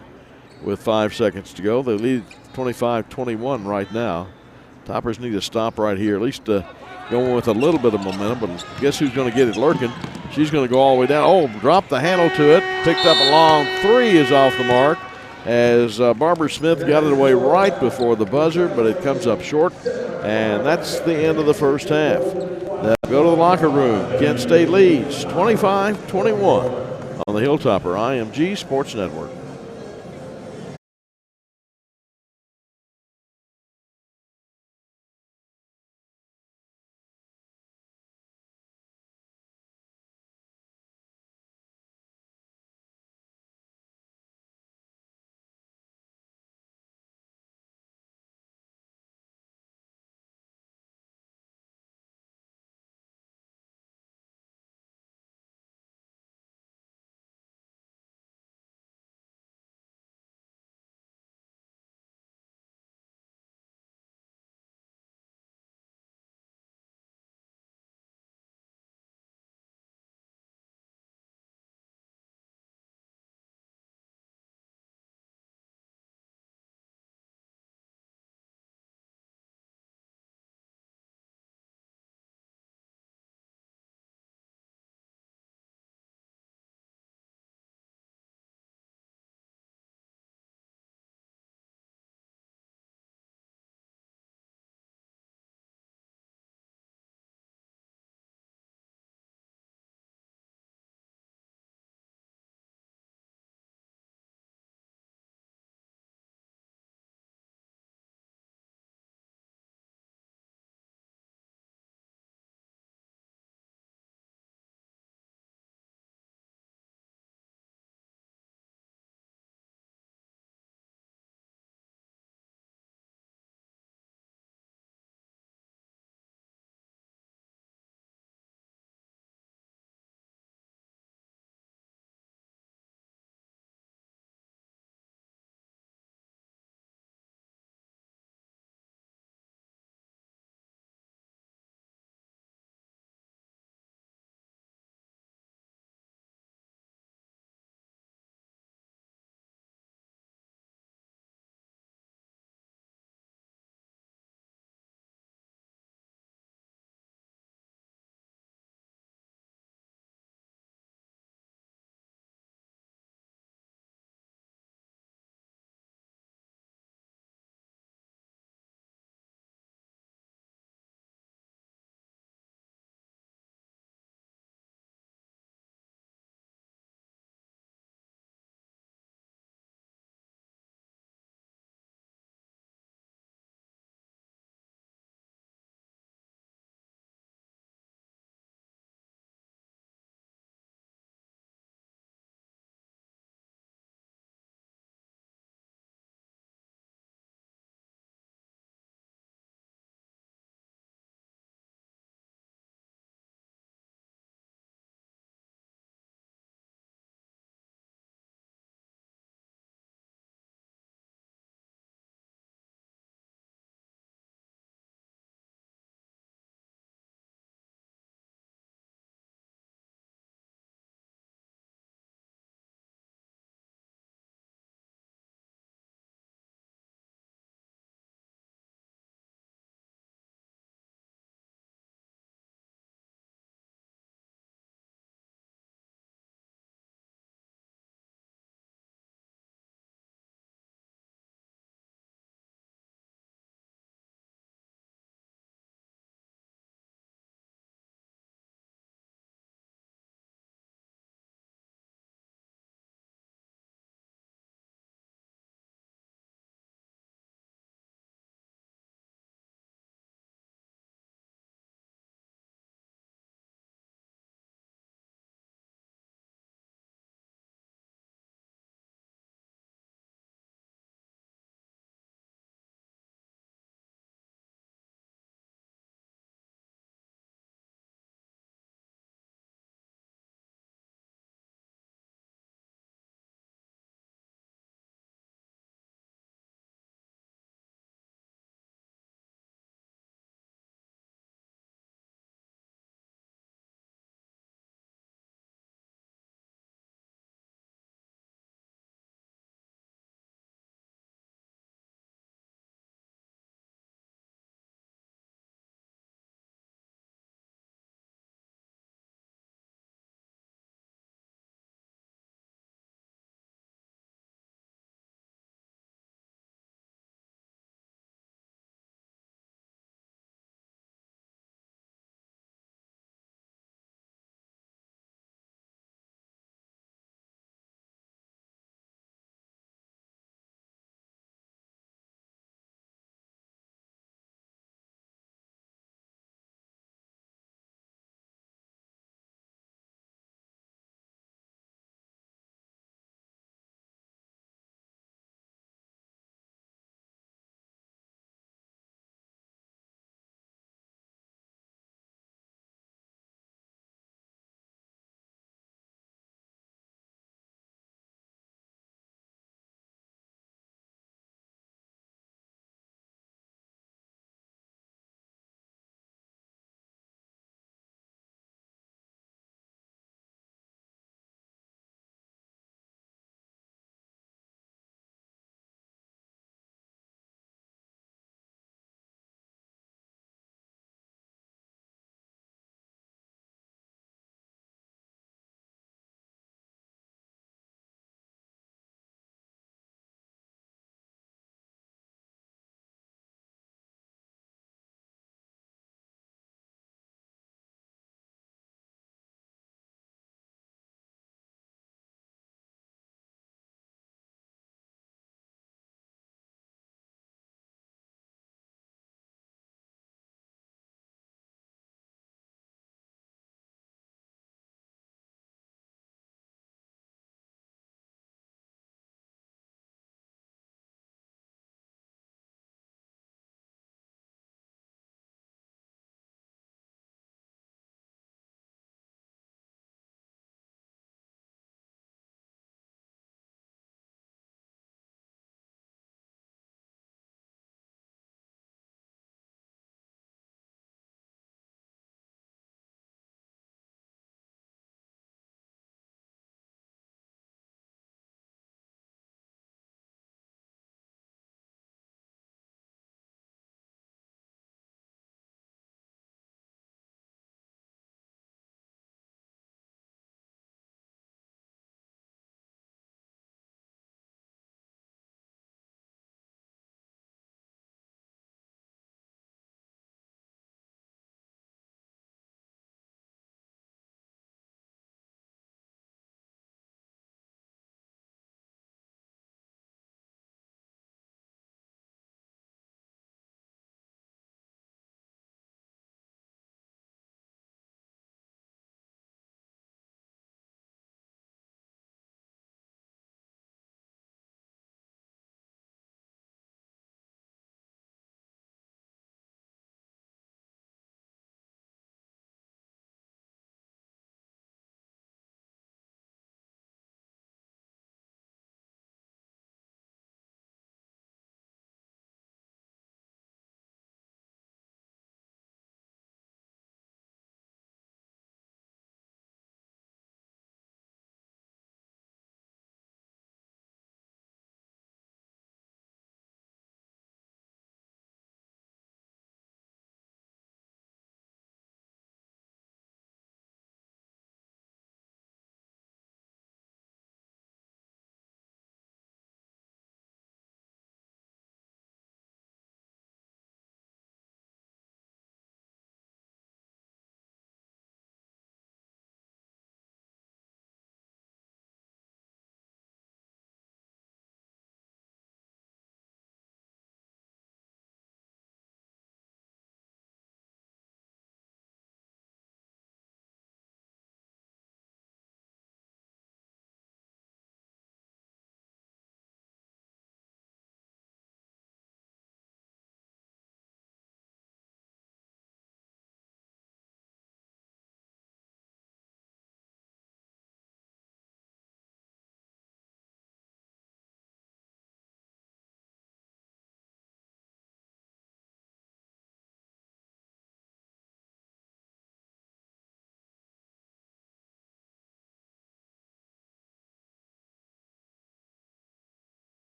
with 5 seconds to go. They lead 25-21 right now. Toppers need to stop right here, at least going with a little bit of momentum, but guess who's going to get it? Lurkin. She's going to go all the way down. Oh, dropped the handle to it. Picked up a long 3 is off the mark as Barbara Smith got it away right before the buzzer, but it comes up short, and that's the end of the first half. Now go to the locker room. Kent State leads 25-21 on the Hilltopper IMG Sports Network.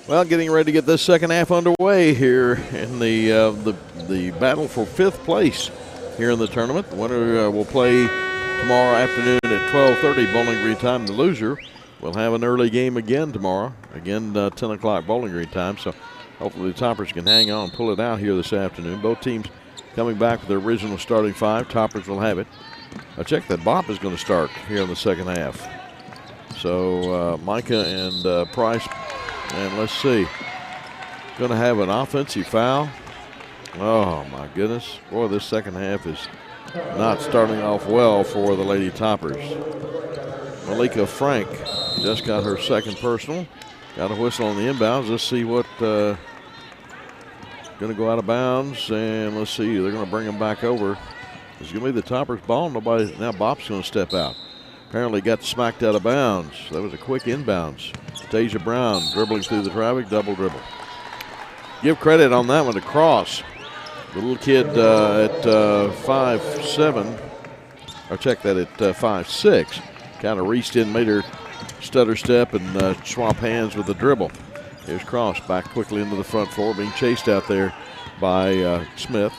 Well, getting ready to get this second half underway here in the battle for 5th place here in the tournament. The winner will play tomorrow afternoon at 12:30 Bowling Green time. The loser will have an early game again tomorrow, again 10 o'clock Bowling Green time. So hopefully the Toppers can hang on and pull it out here this afternoon. Both teams coming back with their original starting 5. Toppers will have it. I checked that Bopp is going to start here in the second half. So Micah and Price. And let's see, going to have an offensive foul. Oh my goodness. Boy, this second half is not starting off well for the Lady Toppers. Malika Frank just got her second personal. Got a whistle on the inbounds. Let's see what, going to go out of bounds. And let's see, they're going to bring them back over. It's going to be the Toppers ball. Now Bopp's going to step out. Apparently got smacked out of bounds. That was a quick inbounds. Tasia Brown dribbling through the traffic, double dribble. Give credit on that one to Cross. The little kid at 5'7", or check that at 5'6", kind of reached in, made her stutter step and swap hands with the dribble. Here's Cross back quickly into the front floor, being chased out there by Smith.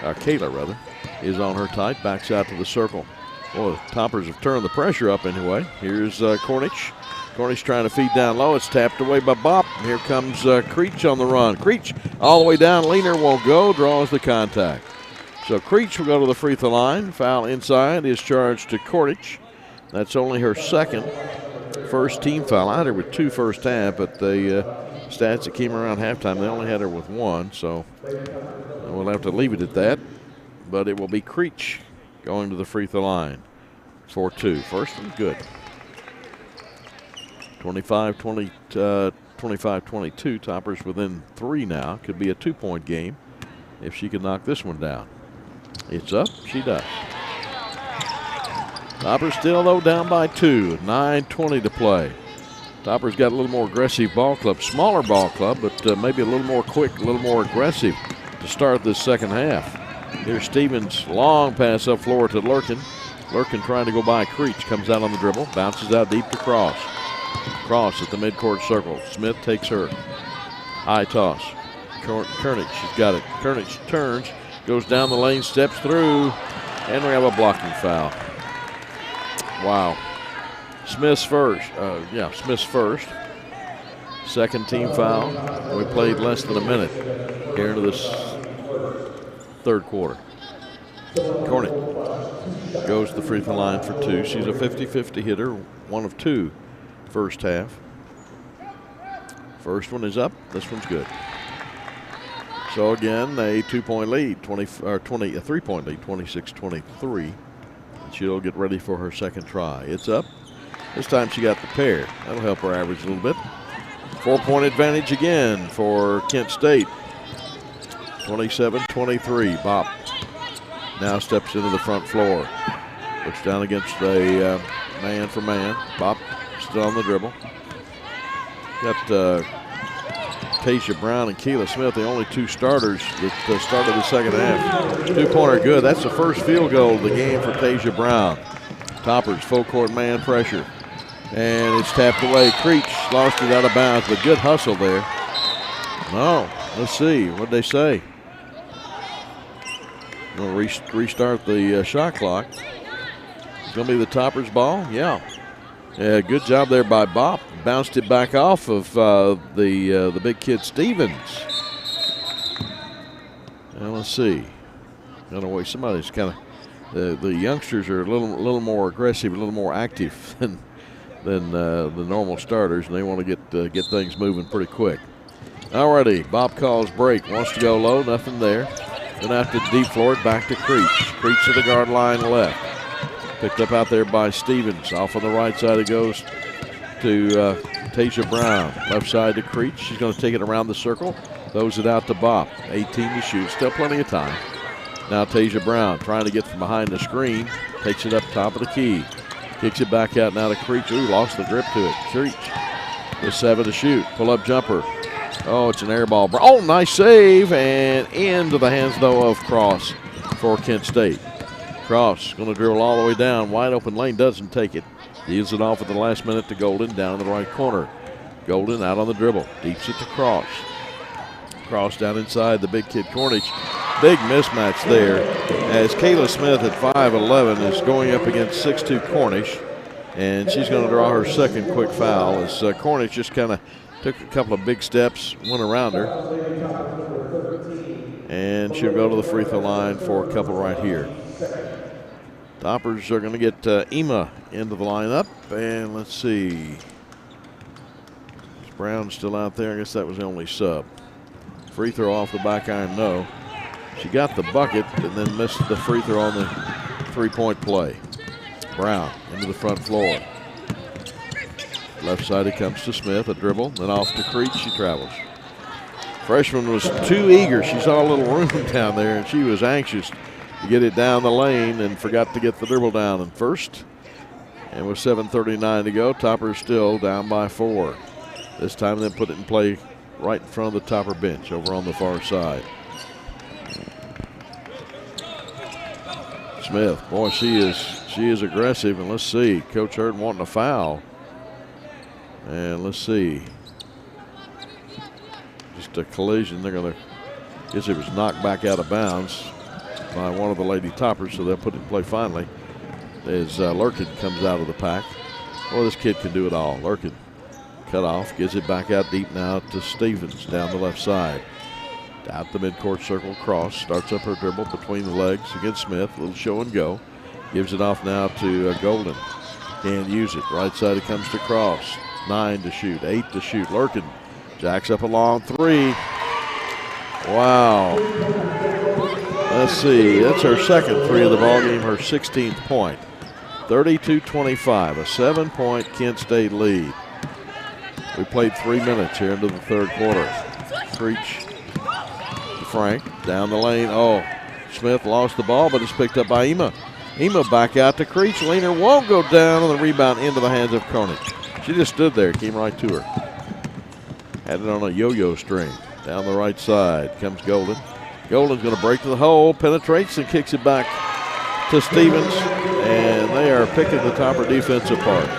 Kayla is on her tight, backs out to the circle. Well, the Toppers have turned the pressure up anyway. Here's Cornish. Cornish trying to feed down low. It's tapped away by Bopp. Here comes Creech on the run. Creech all the way down. Leaner won't go. Draws the contact. So Creech will go to the free throw line. Foul inside is charged to Cornish. That's only her second. First team foul. I had her with 2 first half, but the stats that came around halftime, they only had her with 1. So we'll have to leave it at that. But it will be Creech going to the free throw line for 2. First one, good. 25-22. Toppers within 3 now. Could be a 2-point game if she can knock this one down. It's up. She does. Toppers still, though, down by 2. 9:20 to play. Toppers got a little more aggressive ball club. Smaller ball club, but maybe a little more quick, a little more aggressive to start this second half. Here's Stevens, long pass up floor to Lurkin. Lurkin trying to go by Creech, comes out on the dribble, bounces out deep to Cross. Cross at the midcourt circle. Smith takes her. High toss. Kernich, she's got it. Kernich turns, goes down the lane, steps through, and we have a blocking foul. Wow. Smith's first. Smith's first. Second team foul. We played less than a minute here into this third quarter. Cornick goes to the free throw line for 2. She's a 50-50 hitter, 1 of 2 first half. First one is up. This one's good. So again, a 2-point lead, a 3-point lead, 26-23. And she'll get ready for her second try. It's up. This time she got the pair. That'll help her average a little bit. 4-point advantage again for Kent State. 27-23. Bopp now steps into the front floor. Looks down against a man for man. Bopp still on the dribble. Got Tasia Brown and Keela Smith, the only 2 starters that started the second half. 2-pointer good. That's the first field goal of the game for Tasia Brown. Toppers, full court man pressure. And it's tapped away. Creech lost it out of bounds, but good hustle there. No, let's see. What'd they say? We'll restart the shot clock. It's going to be the Toppers ball? Yeah. Good job there by Bopp. Bounced it back off of the big kid Stevens. Now let's see. Anyway, somebody's kind of the youngsters are a little more aggressive, a little more active than the normal starters, and they want to get things moving pretty quick. Alrighty, Bopp calls break. Wants to go low, nothing there. Then after deep floor, back to Creech. Creech to the guard line left. Picked up out there by Stevens. Off on the right side it goes to Tasia Brown. Left side to Creech. She's going to take it around the circle. Throws it out to Bopp. 18 to shoot. Still plenty of time. Now Tasia Brown trying to get from behind the screen. Takes it up top of the key. Kicks it back out now to Creech. Ooh, lost the grip to it. Creech with 7 to shoot. Pull-up jumper. Oh, it's an air ball. Oh, nice save. And into the hands, though, of Cross for Kent State. Cross going to dribble all the way down. Wide open lane, doesn't take it. Deals it off at the last minute to Golden down in the right corner. Golden out on the dribble. Deeps it to Cross. Cross down inside the big kid Cornish. Big mismatch there as Kayla Smith at 5'11" is going up against 6'2" Cornish. And she's going to draw her second quick foul as Cornish just kind of took a couple of big steps, went around her. And she'll go to the free throw line for a couple right here. Toppers are going to get Ema into the lineup. And let's see. Is Brown still out there? I guess that was the only sub. Free throw off the back iron, no. She got the bucket and then missed the free throw on the three-point play. Brown into the front floor. Left side it comes to Smith, a dribble, then off to Creech, she travels. Freshman was too eager. She saw a little room down there and she was anxious to get it down the lane and forgot to get the dribble down in first. And with 7:39 to go, Topper still down by 4. This time they put it in play right in front of the Topper bench over on the far side. Smith, boy, she is aggressive, and let's see. Coach Hurd wanting a foul. And let's see. Just a collision. They're going to, guess it was knocked back out of bounds by one of the Lady Toppers, so they'll put it in play finally as Lurkin comes out of the pack. Well, this kid can do it all. Lurkin cut off, gives it back out deep now to Stevens down the left side. Out the midcourt circle, Cross starts up her dribble between the legs against Smith. A little show and go. Gives it off now to Golden. Can't use it. Right side it comes to Cross. 9 to shoot, 8 to shoot. Lurkin jacks up a long 3. Wow. Let's see. That's her second 3 of the ball game, her 16th point. 32-25, a 7-point Kent State lead. We played 3 minutes here into the third quarter. Creech to Frank, down the lane. Oh, Smith lost the ball, but it's picked up by Ema. Ema back out to Creech. Leaner won't go down on the rebound into the hands of Cornish. She just stood there, came right to her. Had it on a yo-yo string. Down the right side comes Golden. Golden's going to break to the hole, penetrates and kicks it back to Stevens. And they are picking the Topper defense apart.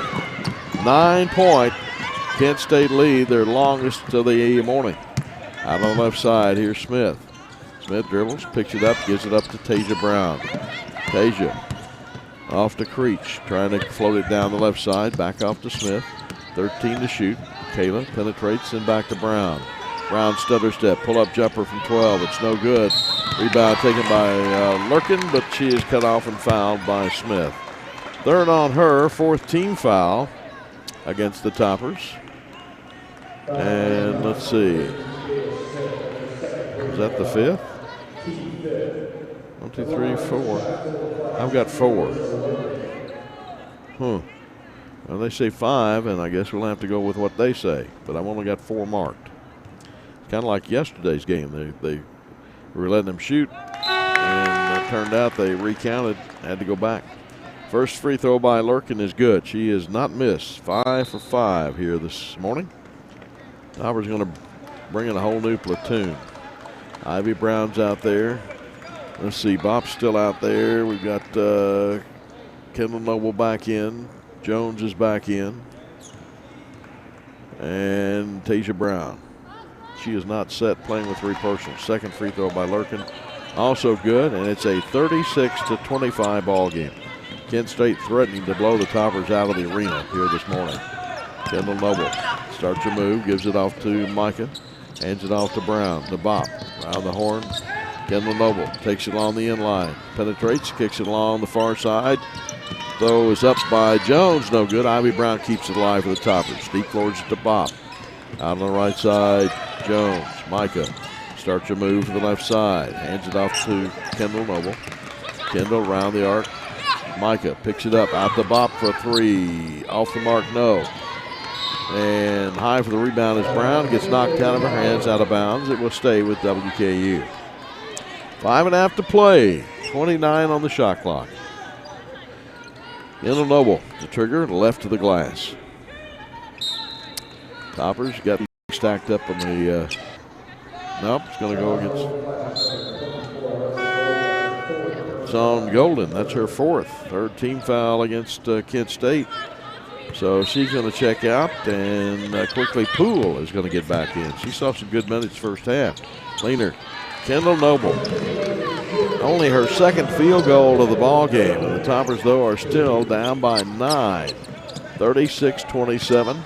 9-point Kent State lead, their longest of the morning. Out on the left side, here's Smith. Smith dribbles, picks it up, gives it up to Tasia Brown. Tasia off to Creech, trying to float it down the left side, back off to Smith. 13 to shoot. Kayla penetrates and back to Brown. Brown stutter step, pull-up jumper from 12. It's no good. Rebound taken by Lurkin, but she is cut off and fouled by Smith. Third on her, 4th team foul against the Toppers. And let's see. Is that the 5th? 1, 2, 3, 4. I've got 4. Well, they say 5, and I guess we'll have to go with what they say. But I've only got 4 marked. It's kind of like yesterday's game. They were letting them shoot, and it turned out they recounted, had to go back. First free throw by Lurkin is good. She is not missed. 5 for 5 here this morning. Topper's going to bring in a whole new platoon. Ivy Brown's out there. Let's see, Bop's still out there. We've got Kendall Noble back in. Jones is back in. And Tasia Brown. She is not set, playing with 3 personals. Second free throw by Lurkin, also good, and it's a 36-25 ball game. Kent State threatening to blow the Toppers out of the arena here this morning. Kendall Noble starts her move, gives it off to Micah, hands it off to Brown, to Bop. Around the horn, Kendall Noble takes it along the end line, penetrates, kicks it along the far side. Throw is up by Jones, no good. Ivy Brown keeps it alive for the Toppers. Deep floors it to Bop. Out on the right side, Jones. Micah starts a move to the left side. Hands it off to Kendall Noble. Kendall around the arc. Micah picks it up. Out to Bop for 3. Off the mark, no. And high for the rebound is Brown. Gets knocked out of her hands, out of bounds. It will stay with WKU. 5.5 to play. 29 on the shot clock. Kendall Noble, the trigger, left to the glass. Toppers got stacked up on the, nope, it's going to go against, it's on Golden. That's her 4th. 3rd team foul against Kent State. So she's going to check out, and quickly Poole is going to get back in. She saw some good minutes first half. Leaner, Kendall Noble. Only her second field goal of the ball game. And the Toppers, though, are still down by 9. 36-27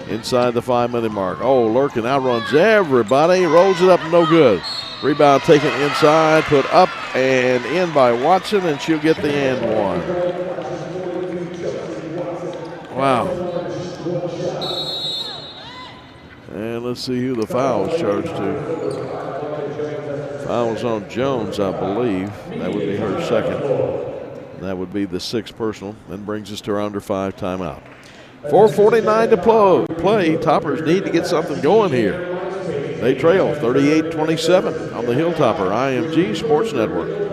inside the 5-minute mark. Oh, Lurkin outruns everybody. Rolls it up, no good. Rebound taken inside, put up and in by Watson, and she'll get the and one. Wow. And let's see who the foul was charged to. Foul was on Jones, I believe. That would be her second. That would be the 6th personal. Then brings us to our under 5 timeout. 4:49 to play. Toppers need to get something going here. They trail 38-27 on the Hilltopper IMG Sports Network.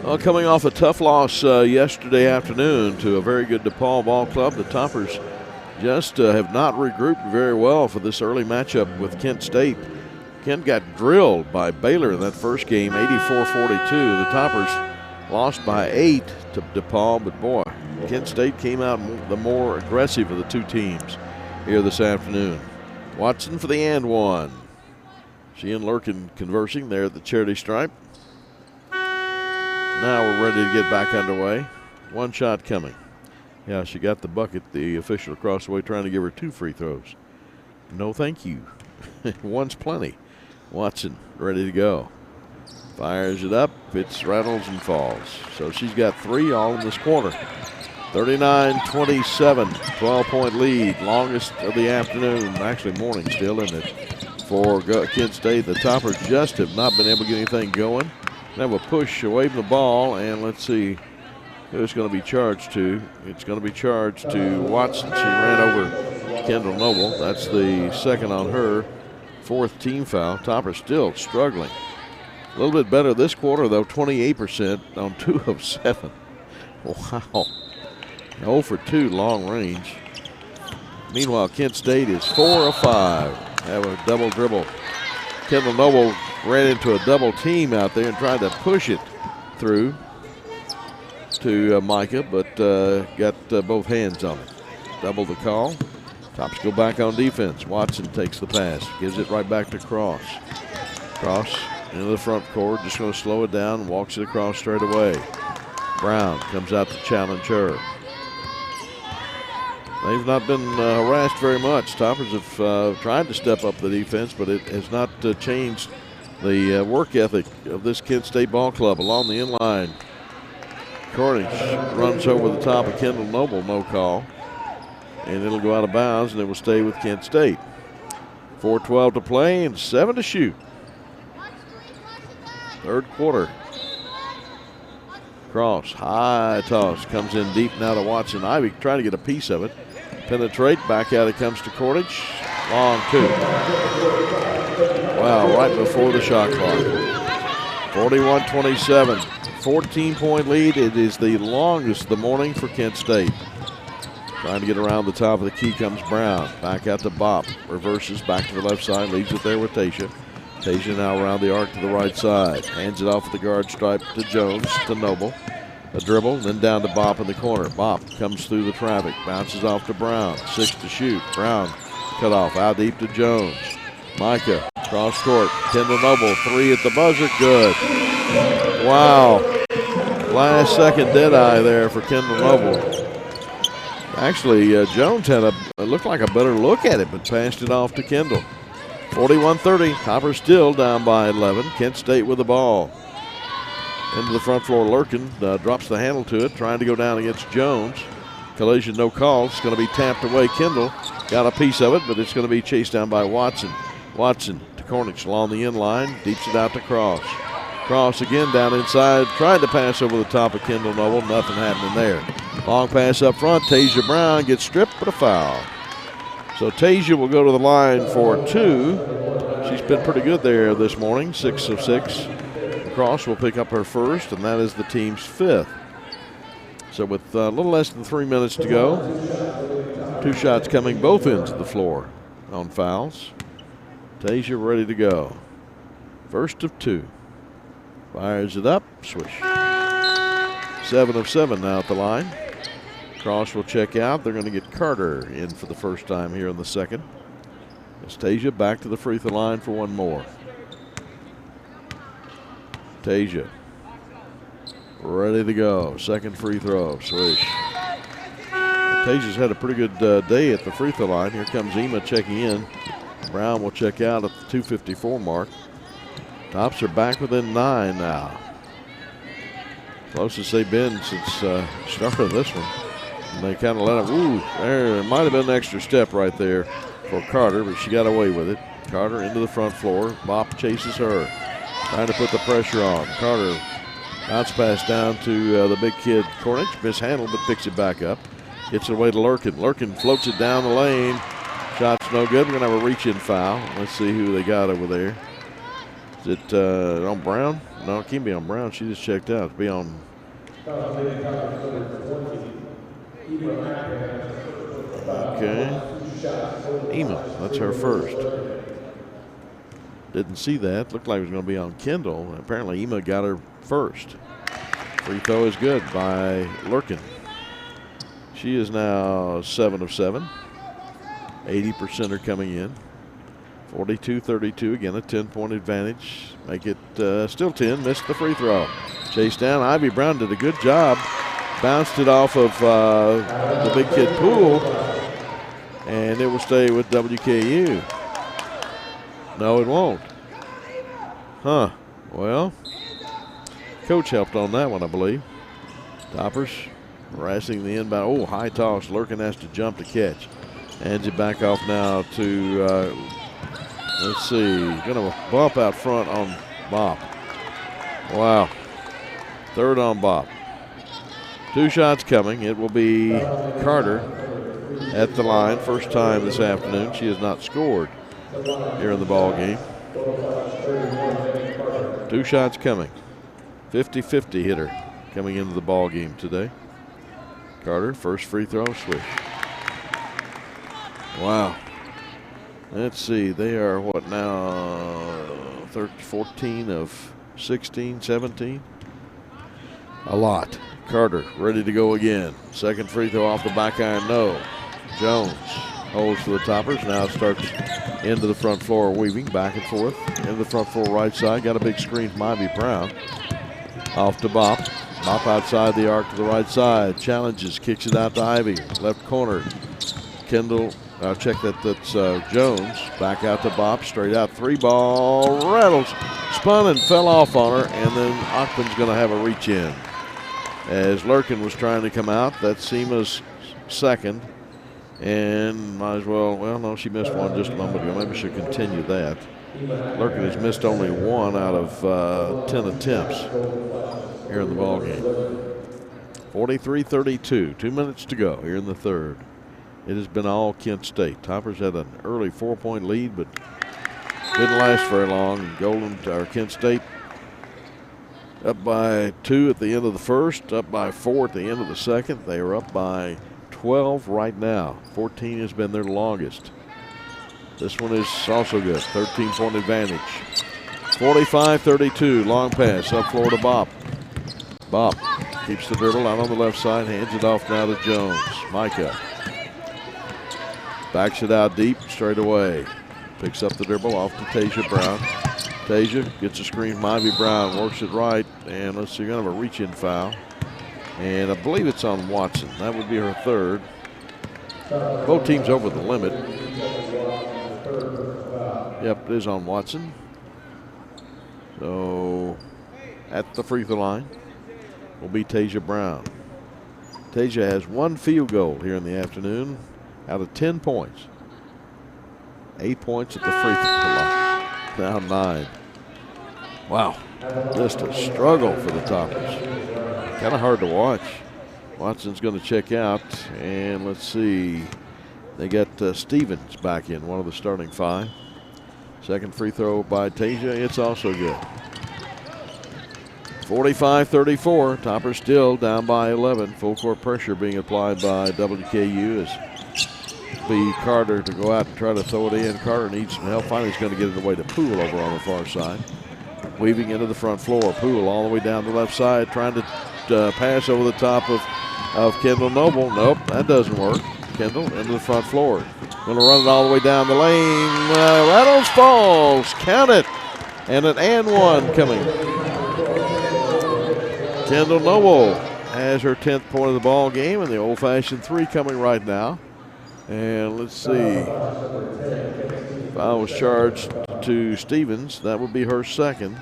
Well, coming off a tough loss yesterday afternoon to a very good DePaul ball club, the Toppers just have not regrouped very well for this early matchup with Kent State. Kent got drilled by Baylor in that first game, 84-42. The Toppers lost by 8 to DePaul, but boy, Kent State came out the more aggressive of the two teams here this afternoon. Watson for the and one. She and Lurkin conversing there at the charity stripe. Now we're ready to get back underway. One shot coming. Yeah, she got the bucket. The official across the way trying to give her 2 free throws. No, thank you. One's plenty. Watson ready to go. Fires it up. It's rattles and falls. So she's got 3 all in this quarter. 39-27, 12-point lead. Longest of the afternoon, actually morning still, isn't it? For Kent State, the Toppers just have not been able to get anything going. Have a push away from the ball, and let's see who it's going to be charged to. It's going to be charged to Watson. She ran over Kendall Noble. That's the second on her. 4th team foul. Toppers still struggling. A little bit better this quarter, though, 28% on 2 of 7. Wow. 0 for 2 long range. Meanwhile, Kent State is 4 of 5. Have a double dribble. Kendall Noble ran into a double team out there and tried to push it through to Micah, but got both hands on it. Double the call. Tops go back on defense. Watson takes the pass, gives it right back to Cross. Cross into the front court, just going to slow it down, walks it across straight away. Brown comes out to challenge her. They've not been harassed very much. Toppers have tried to step up the defense, but it has not changed the work ethic of this Kent State ball club. Along the inline, Cornish runs over the top of Kendall Noble, no call. And it'll go out of bounds, and it will stay with Kent State. 4:12 to play and 7 to shoot. Third quarter. Cross, high toss, comes in deep now to Watson. Ivy trying to get a piece of it. Penetrate, back out it comes to Cordage. Long 2. Wow, right before the shot clock. 41-27, 14-point lead. It is the longest of the morning for Kent State. Trying to get around the top of the key comes Brown. Back out to Bop. Reverses back to the left side, leaves it there with Tasia. Tasia now around the arc to the right side. Hands it off the guard stripe to Jones, to Noble. A dribble, then down to Bop in the corner. Bop comes through the traffic, bounces off to Brown. 6 to shoot. Brown cut off. Out deep to Jones. Micah, cross court. Kendall Noble, 3 at the buzzer. Good. Wow. Last second dead eye there for Kendall Noble. Actually, Jones had it looked like a better look at it, but passed it off to Kendall. 41-30. Toppers still down by 11. Kent State with the ball. Into the front floor, Lurkin drops the handle to it, trying to go down against Jones. Collision, no call. It's going to be tapped away. Kendall got a piece of it, but it's going to be chased down by Watson. Watson to Cornish along the end line, deeps it out to Cross. Cross again down inside, tried to pass over the top of Kendall Noble. Nothing happening there. Long pass up front. Tasia Brown gets stripped, but a foul. So Tasia will go to the line for 2. She's been pretty good there this morning, 6 of 6. Cross will pick up her first, and that is the team's 5th. So with a little less than 3 minutes to go, 2 shots coming both ends of the floor on fouls. Tasia ready to go. First of 2. Fires it up, swish. 7 of 7 now at the line. Cross will check out. They're going to get Carter in for the first time here in the second. Tasia back to the free throw line for one more. Tasia ready to go. Second free throw, swish. Tasia's had a pretty good day at the free throw line. Here comes Ema checking in. Brown will check out at the 2:54 mark. Tops are back within 9 now. Closest they've been since start of this one. And they kind of let him, there might have been an extra step right there for Carter, but she got away with it. Carter into the front floor. Bop chases her, trying to put the pressure on. Carter bounce pass down to the big kid Cornish. Mishandled, but picks it back up. Gets it away to Lurkin. Lurkin floats it down the lane. Shot's no good. We're going to have a reach-in foul. Let's see who they got over there. Is it on Brown? No, it can't be on Brown. She just checked out. It'll be on. Okay. Ema, that's her first. Didn't see that. Looked like it was going to be on Kendall. Apparently Ema got her first. Free throw is good by Lurkin. She is now 7 of 7. 80% are coming in. 42-32, again a 10-point advantage. Make it still 10, missed the free throw. Chase down, Ivy Brown did a good job. Bounced it off of the big kid Poole, and it will stay with WKU. No, it won't. Huh, well, coach helped on that one, I believe. Toppers harassing the inbound. Oh, high toss, Lurkin has to jump to catch. Hands it back off now to, let's see, gonna bump out front on Bop. Wow, third on Bop. 2 shots coming. It will be Carter at the line. First time this afternoon. She has not scored here in the ball game. 2 shots coming. 50-50 hitter coming into the ball game today. Carter, first free throw, swish. Wow. Let's see. They are what now? 14 of 16, 17? A lot. Carter ready to go again. Second free throw off the back iron, no. Jones holds for the Toppers. Now starts into the front floor, weaving back and forth. Into the front floor right side. Got a big screen from Ivy Brown. Off to Bop. Bop outside the arc to the right side. Challenges, kicks it out to Ivy. Left corner. Kendall, check that. That's Jones. Back out to Bop. Straight out 3 ball. Rattles. Spun and fell off on her. And then Ockman's going to have a reach in. As Lurkin was trying to come out, that's Ema's second. And might as well, no, she missed one just a moment ago. Maybe she'll continue that. Lurkin has missed only 1 out of 10 attempts here in the ball game. 43-32, 2 minutes to go here in the third. It has been all Kent State. Toppers had an early 4-point lead, but didn't last very long. Kent State up by 2 at the end of the first, up by 4 at the end of the second. They are up by 12 right now. 14 has been their longest. This one is also good. 13-point advantage. 45-32. Long pass up floor to Bop. Bop keeps the dribble out on the left side. Hands it off now to Jones. Micah. Backs it out deep, straight away. Picks up the dribble off to Tasia Brown. Tasia gets a screen from Ivy Brown, works it right, and let's see, kind of a reach-in foul. And I believe it's on Watson. That would be her third. Both teams over the limit. Yep, it is on Watson. So at the free throw line will be Tasia Brown. Tasia has 1 field goal here in the afternoon out of 10 points. 8 points at the free throw line. Now 9. Wow, just a struggle for the Toppers. Kind of hard to watch. Watson's going to check out, and let's see. They got Stevens back in, one of the starting 5. Second free throw by Tasia, it's also good. 45-34, Toppers still down by 11. Full court pressure being applied by WKU as B. Carter to go out and try to throw it in. Carter needs some help. Finally, he's going to get it away to Poole over on the far side. Weaving into the front floor. Poole all the way down the left side, trying to pass over the top of Kendall Noble. Nope, that doesn't work. Kendall into the front floor. Going to run it all the way down the lane. Rattles, falls. Count it. And an and one coming. Kendall Noble has her 10th point of the ball game, and the old-fashioned 3 coming right now. And let's see. Foul was charged to Stevens. That would be her second.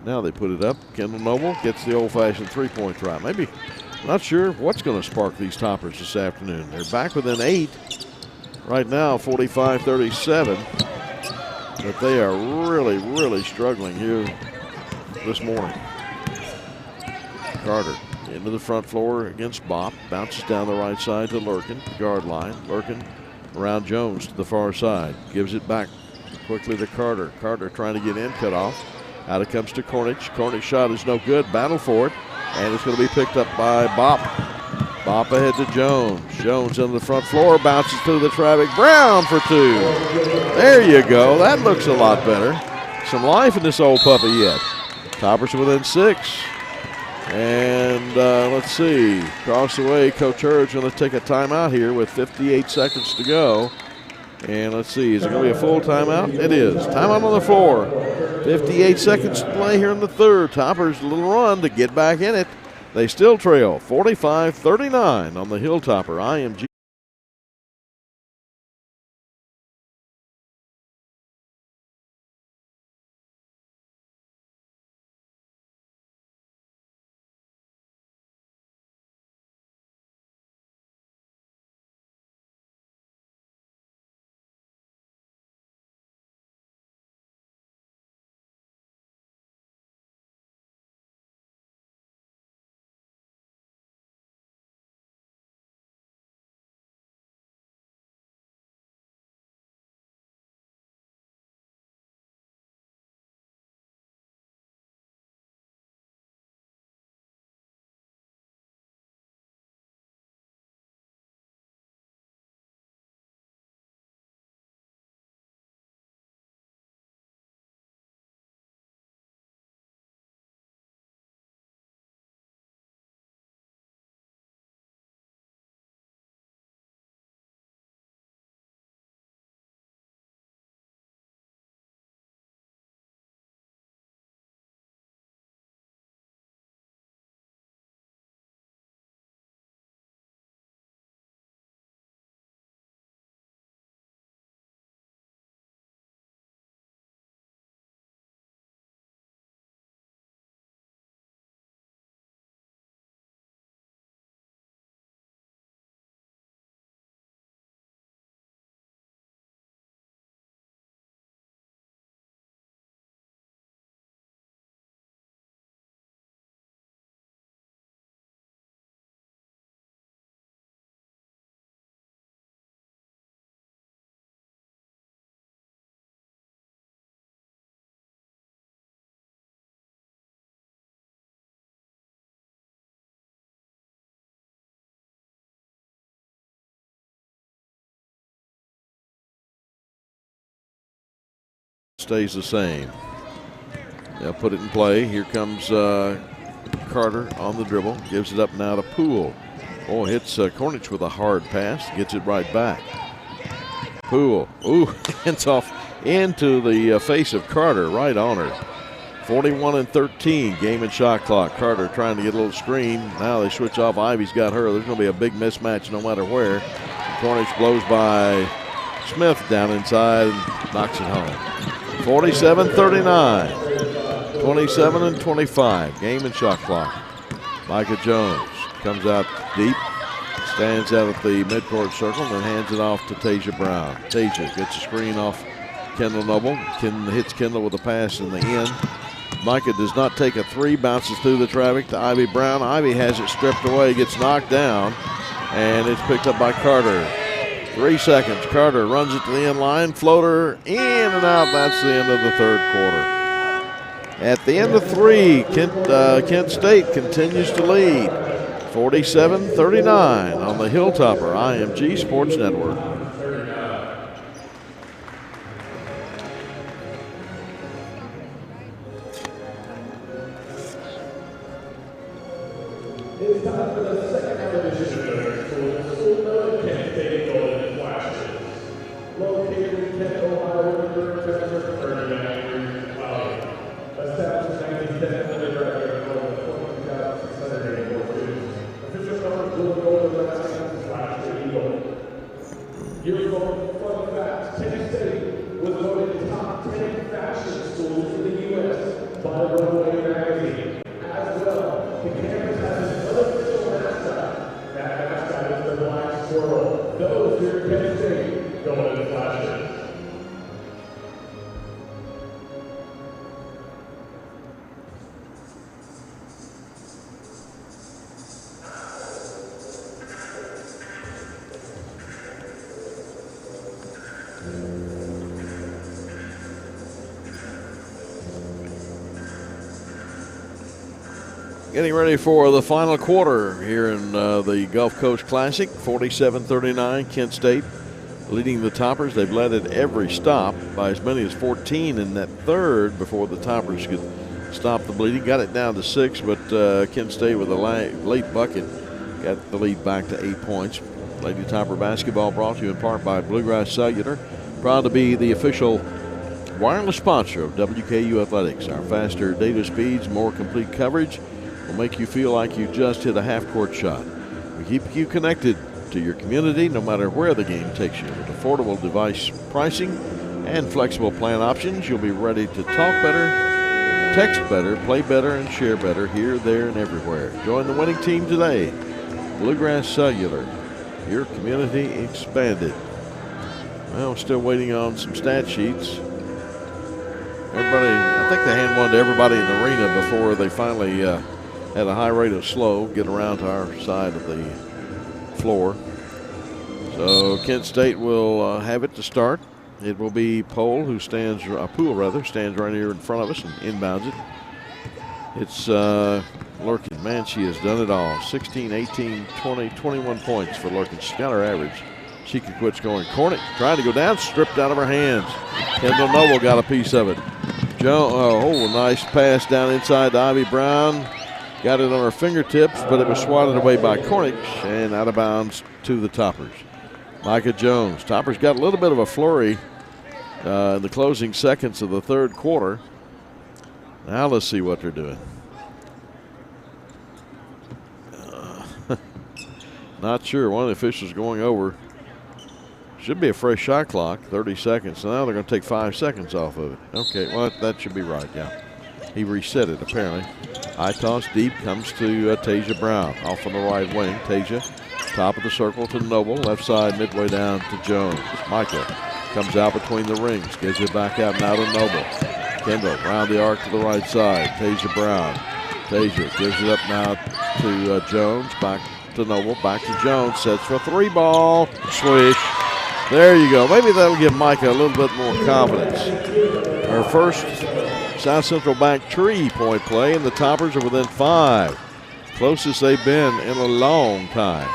Now they put it up. Kendall Noble gets the old-fashioned 3-point try. Maybe, not sure what's going to spark these Toppers this afternoon. They're back within 8 right now, 45-37. But they are really, really struggling here this morning. Carter into the front floor against Bopp. Bounces down the right side to Lurkin, guard line. Lurkin around Jones to the far side. Gives it back quickly to Carter. Carter trying to get in, cut off. Out it comes to Cornish. Cornish shot is no good. Battle for it. And it's going to be picked up by Bopp. Bopp ahead to Jones. Jones on the front floor. Bounces through the traffic. Brown for 2. There you go. That looks a lot better. Some life in this old puppy yet. Toppers within 6. And let's see. Across the way, Coach Hurd's going to take a timeout here with 58 seconds to go. And let's see, is it going to be a full timeout? It is. Timeout on the floor. 58 seconds to play here in the third. Toppers a little run to get back in it. They still trail 45-39 on the Hilltopper IMG. Stays the same. They'll put it in play. Here comes Carter on the dribble. Gives it up now to Poole. Oh, hits Cornish with a hard pass. Gets it right back. Poole. Ooh, hands off into the face of Carter. Right on her. 41-13. Game and shot clock. Carter trying to get a little screen. Now they switch off. Ivy's got her. There's going to be a big mismatch no matter where. Cornish blows by Smith down inside and knocks it home. 47-39. 27-25. Game and shot clock. Micah Jones comes out deep. Stands out at the midcourt circle and then hands it off to Tasia Brown. Tasia gets a screen off Kendall Noble. Hits Kendall with a pass in the end. Micah does not take a three. Bounces through the traffic to Ivy Brown. Ivy has it stripped away. Gets knocked down. And it's picked up by Carter. 3 seconds. Carter runs it to the end line. Floater in and out. That's the end of the third quarter. At the end of 3, Kent State continues to lead. 47-39 on the Hilltopper IMG Sports Network.
It's time for the second edition of Kent State Golden Flashes. Located in Kent, Ohio, with a current temperature of 39 degrees Fahrenheit. Established in 1910 with a record of more than 22,684 students. Official number blue and gold and flash to eagle. Years old, fun facts. Kent State was voted top 10 fashion schools in the U.S. by Runway Magazine. As well, the campus has an unofficial mascot. That mascot is the black squirrel. Those here at Kent State going into flashes.
Getting ready for the final quarter here in the Gulf Coast Classic. 47-39, Kent State leading the Toppers. They've led at every stop by as many as 14 in that third before the Toppers could stop the bleeding. Got it down to 6, but Kent State with a late bucket got the lead back to 8 points. Lady Topper basketball brought to you in part by Bluegrass Cellular. Proud to be the official wireless sponsor of WKU Athletics. Our faster data speeds, more complete coverage will make you feel like you just hit a half-court shot. We keep you connected to your community no matter where the game takes you. With affordable device pricing and flexible plan options, you'll be ready to talk better, text better, play better, and share better here, there, and everywhere. Join the winning team today. Bluegrass Cellular, your community expanded. Well, still waiting on some stat sheets. Everybody, I think they hand one to everybody in the arena before they finally had a high rate of slow get around to our side of the floor. So Kent State will have it to start. It will be Poole who stands, Poole stands right here in front of us and inbounds it. It's Lurkin. Man, she has done it all. 16, 18, 20, 21 points for Lurkin. She's got her average. She can quit scoring. Cornick trying to go down, stripped out of her hands. Kendall Noble got a piece of it. Nice pass down inside to Ivy Brown. Got it on her fingertips, but it was swatted away by Cornick and out of bounds to the Toppers. Micah Jones. Toppers got a little bit of a flurry in the closing seconds of the third quarter. Now let's see what they're doing. Not sure. One of the officials going over. Should be a fresh shot clock, 30 seconds. So now they're going to take 5 seconds off of it. Okay, well, that should be right, yeah. He reset it, apparently. High toss deep comes to Tasia Brown. Off on the right wing. Tasia, top of the circle to Noble. Left side, midway down to Jones. Micah comes out between the rings. Gives it back out now to Noble. Kendall round the arc to the right side. Tasia Brown. Tasia gives it up now to Jones. Back to Noble. Back to Jones. Sets for 3 ball. Swish. There you go. Maybe that'll give Micah a little bit more confidence. Her first South Central Bank 3-point play, and the Toppers are within 5. Closest they've been in a long time.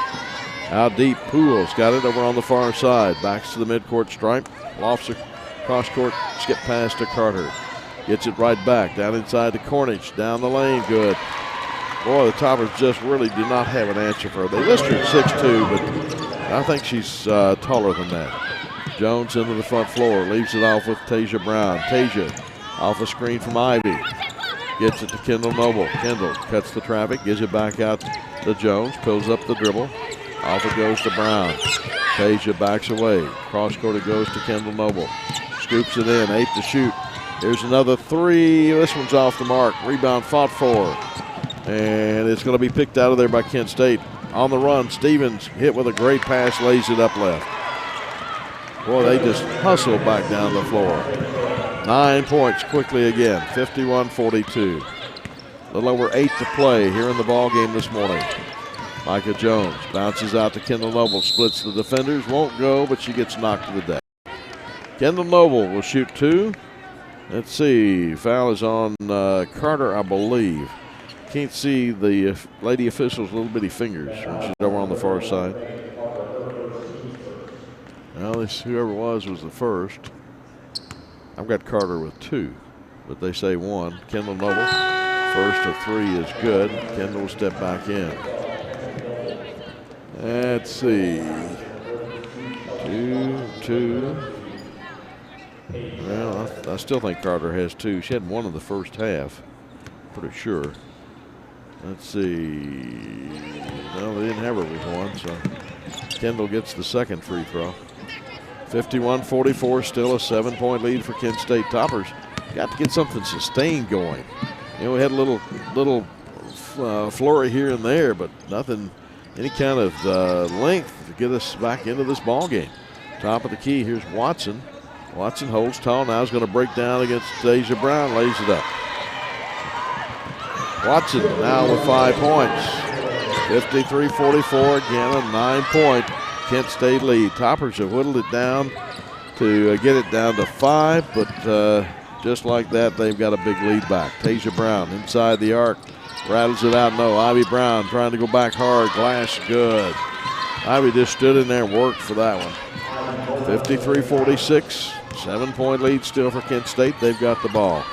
Out deep, Poole's got it over on the far side. Backs to the midcourt stripe. Lofts across court, skip pass to Carter. Gets it right back, down inside to Cornish. Down the lane, good. Boy, the Toppers just really do not have an answer for her. They list her at 6'2", but I think she's taller than that. Jones into the front floor, leaves it off with Tasia Brown. Tasia off a screen from Ivy. Gets it to Kendall Noble. Kendall cuts the traffic, gives it back out to Jones, pulls up the dribble. Off it goes to Brown. Tasia backs away. Cross court it goes to Kendall Noble. Scoops it in, 8 to shoot. Here's another three. This one's off the mark. Rebound fought for. And it's going to be picked out of there by Kent State. On the run, Stevens hit with a great pass, lays it up left. Boy, they just hustle back down the floor. 9 points quickly again, 51-42. A little over 8 to play here in the ball game this morning. Micah Jones bounces out to Kendall Noble, splits the defenders, won't go, but she gets knocked to the deck. Kendall Noble will shoot 2. Let's see, foul is on Carter, I believe. Can't see the lady official's little bitty fingers when she's over on the far side. Well, whoever was the first. I've got Carter with 2, but they say 1. Kendall Noble, first of 3 is good. Kendall will step back in. Let's see. 2. Well, I still think Carter has 2. She had 1 in the first half, pretty sure. Let's see. No, they didn't have her with 1, so Kendall gets the second free throw. 51-44, still a 7-point lead for Kent State. Toppers got to get something sustained going. You know, we had a little flurry here and there, but nothing, any kind of length to get us back into this ball game. Top of the key, here's Watson. Watson holds tall, now is going to break down against Tasia Brown, lays it up. Watson now with 5 points. 53-44, again a 9-point Kent State lead. Toppers have whittled it down to get it down to 5, but just like that, they've got a big lead back. Tasia Brown inside the arc, rattles it out. No, Ivy Brown trying to go back hard. Glass good. Ivy just stood in there and worked for that one. 53-46, 7-point lead still for Kent State. They've got the ball.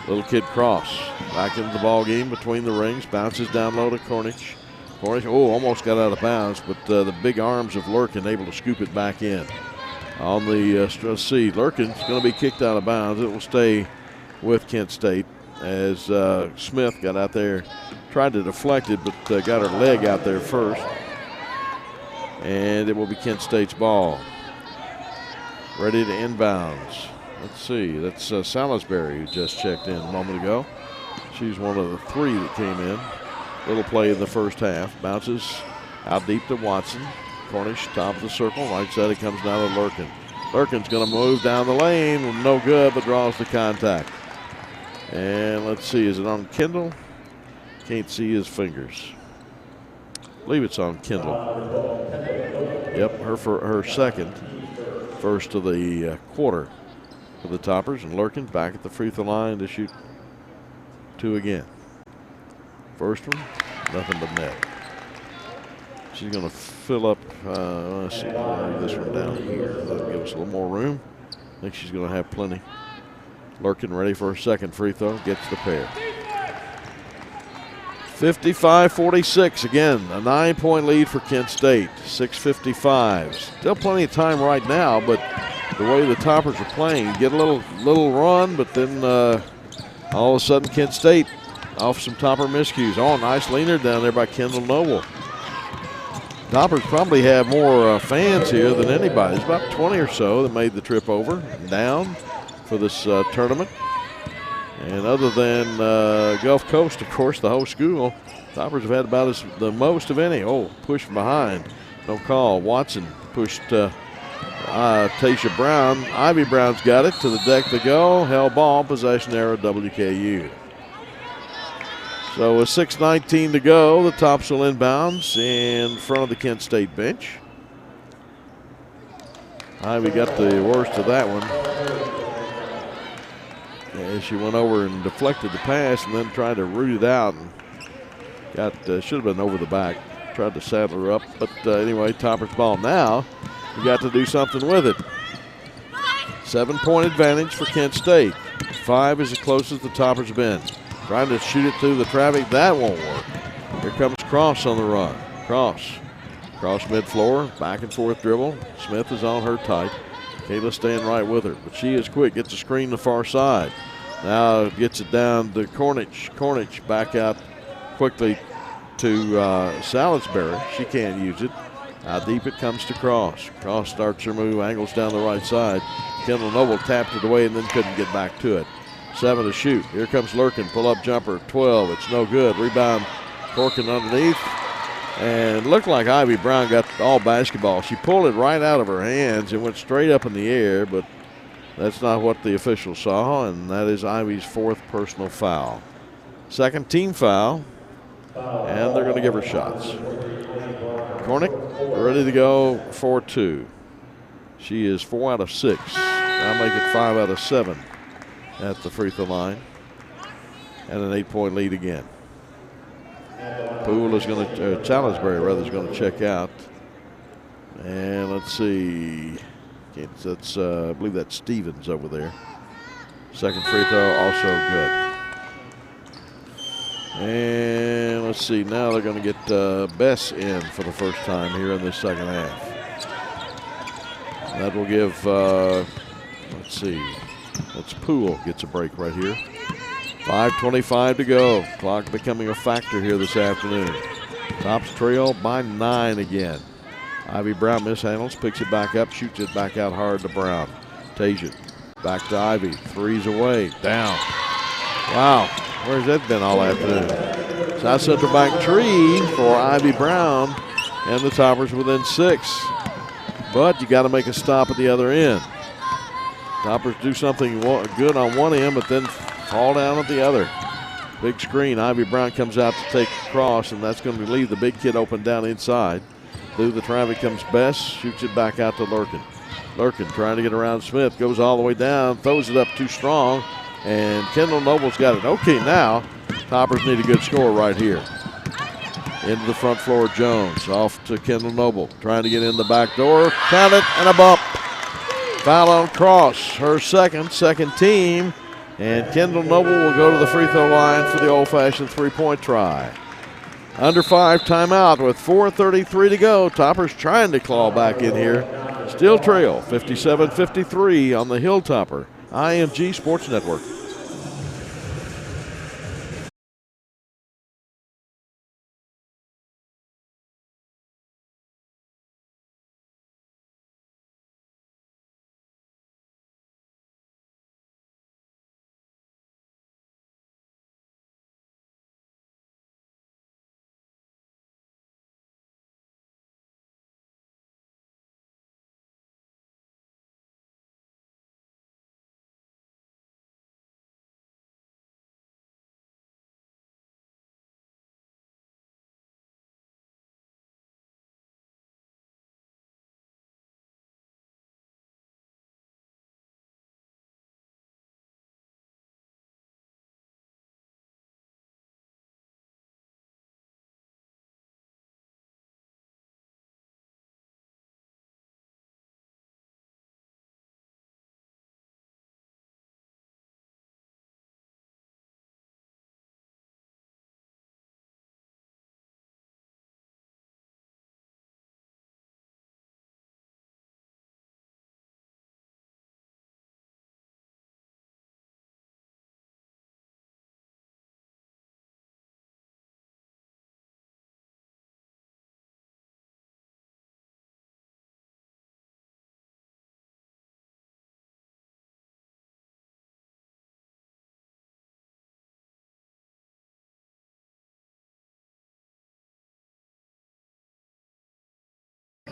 Little kid Cross back into the ball game between the rings, bounces down low to Cornish. Cornish, almost got out of bounds, but the big arms of Lurkin able to scoop it back in. On the see, Lurkin's going to be kicked out of bounds. It will stay with Kent State as Smith got out there, tried to deflect it, but got her leg out there first. And it will be Kent State's ball. Ready to inbounds. Let's see, that's Salisbury who just checked in a moment ago. She's one of the 3 that came in. Little play in the first half. Bounces out deep to Watson. Cornish, top of the circle. Right side, it comes down to Lurkin. Lurkin's going to move down the lane. No good, but draws the contact. And let's see, is it on Kendall? Can't see his fingers. I believe it's on Kendall. Yep, her second. First of the quarter for the Toppers. And Lurkin back at the free throw line to shoot 2 again. First one, nothing but net. She's going to fill up, let's see, this one down here. That'll give us a little more room. I think she's going to have plenty. Lurkin ready for her second free throw, gets the pair. 55-46, again, a 9-point lead for Kent State, 6:55. Still plenty of time right now, but the way the Toppers are playing, you get a little run, but then all of a sudden Kent State off some Topper miscues. Nice leaner down there by Kendall Noble. Toppers probably have more fans here than anybody. There's about 20 or so that made the trip over and down for this tournament. And other than Gulf Coast, of course, the whole school, Toppers have had about the most of any. Push from behind. No call. Watson pushed Tasia Brown. Ivy Brown's got it to the deck to go. Held ball, possession error, WKU. So with 6:19 to go, the Tops will inbounds in front of the Kent State bench. Ivy got the worst of that one. Yeah, she went over and deflected the pass and then tried to root it out and should have been over the back. Tried to saddle her up, but anyway, Toppers ball. Now you got to do something with it. 7-point advantage for Kent State. 5 is as close as the Toppers have been. Trying to shoot it through the traffic. That won't work. Here comes Cross on the run. Cross mid-floor, back and forth dribble. Smith is on her tight. Kayla staying right with her, but she is quick. Gets a screen to the far side. Now gets it down to Cornish. Cornish back out quickly to Salisbury. She can't use it. How deep it comes to Cross. Cross starts her move, angles down the right side. Kendall Noble tapped it away and then couldn't get back to it. 7 to shoot. Here comes Lurkin. Pull-up jumper, 12. It's no good. Rebound, Corkin underneath. And looked like Ivy Brown got all basketball. She pulled it right out of her hands and went straight up in the air, but that's not what the officials saw, and that is Ivy's 4th personal foul. 2nd team foul, and they're going to give her shots. Cornick ready to go 4-2. She is 4 out of 6. I'll make it 5 out of 7 at the free throw line. And an 8-point lead again. Poole is going to, Salisbury rather, is going to check out. And let's see. That's I believe that's Stevens over there. 2nd free throw also good. And let's see. Now they're going to get Bess in for the first time here in this 2nd half. That will give, let's see. That's Poole gets a break right here. 5:25 to go. Clock becoming a factor here this afternoon. Tops trail by 9 again. Ivy Brown mishandles, picks it back up, shoots it back out hard to Brown. Tasia back to Ivy. 3's away. Down. Wow. Where's that been all afternoon? South Central Bank tree for Ivy Brown, and the Toppers within 6. But you got to make a stop at the other end. Toppers do something good on one end, but then fall down at the other. Big screen. Ivy Brown comes out to take Cross, and that's going to leave the big kid open down inside. Through the traffic comes Bess, shoots it back out to Lurkin. Lurkin trying to get around Smith, goes all the way down, throws it up too strong, and Kendall Noble's got it. Okay, now Toppers need a good score right here. Into the front floor, Jones. Off to Kendall Noble. Trying to get in the back door. Count it, and a bump. Foul on Cross. Her second team. And Kendall Noble will go to the free throw line for the old-fashioned three-point try. Under 5 timeout with 4:33 to go. Toppers trying to claw back in here. Still trail 57-53 on the Hilltopper IMG Sports Network.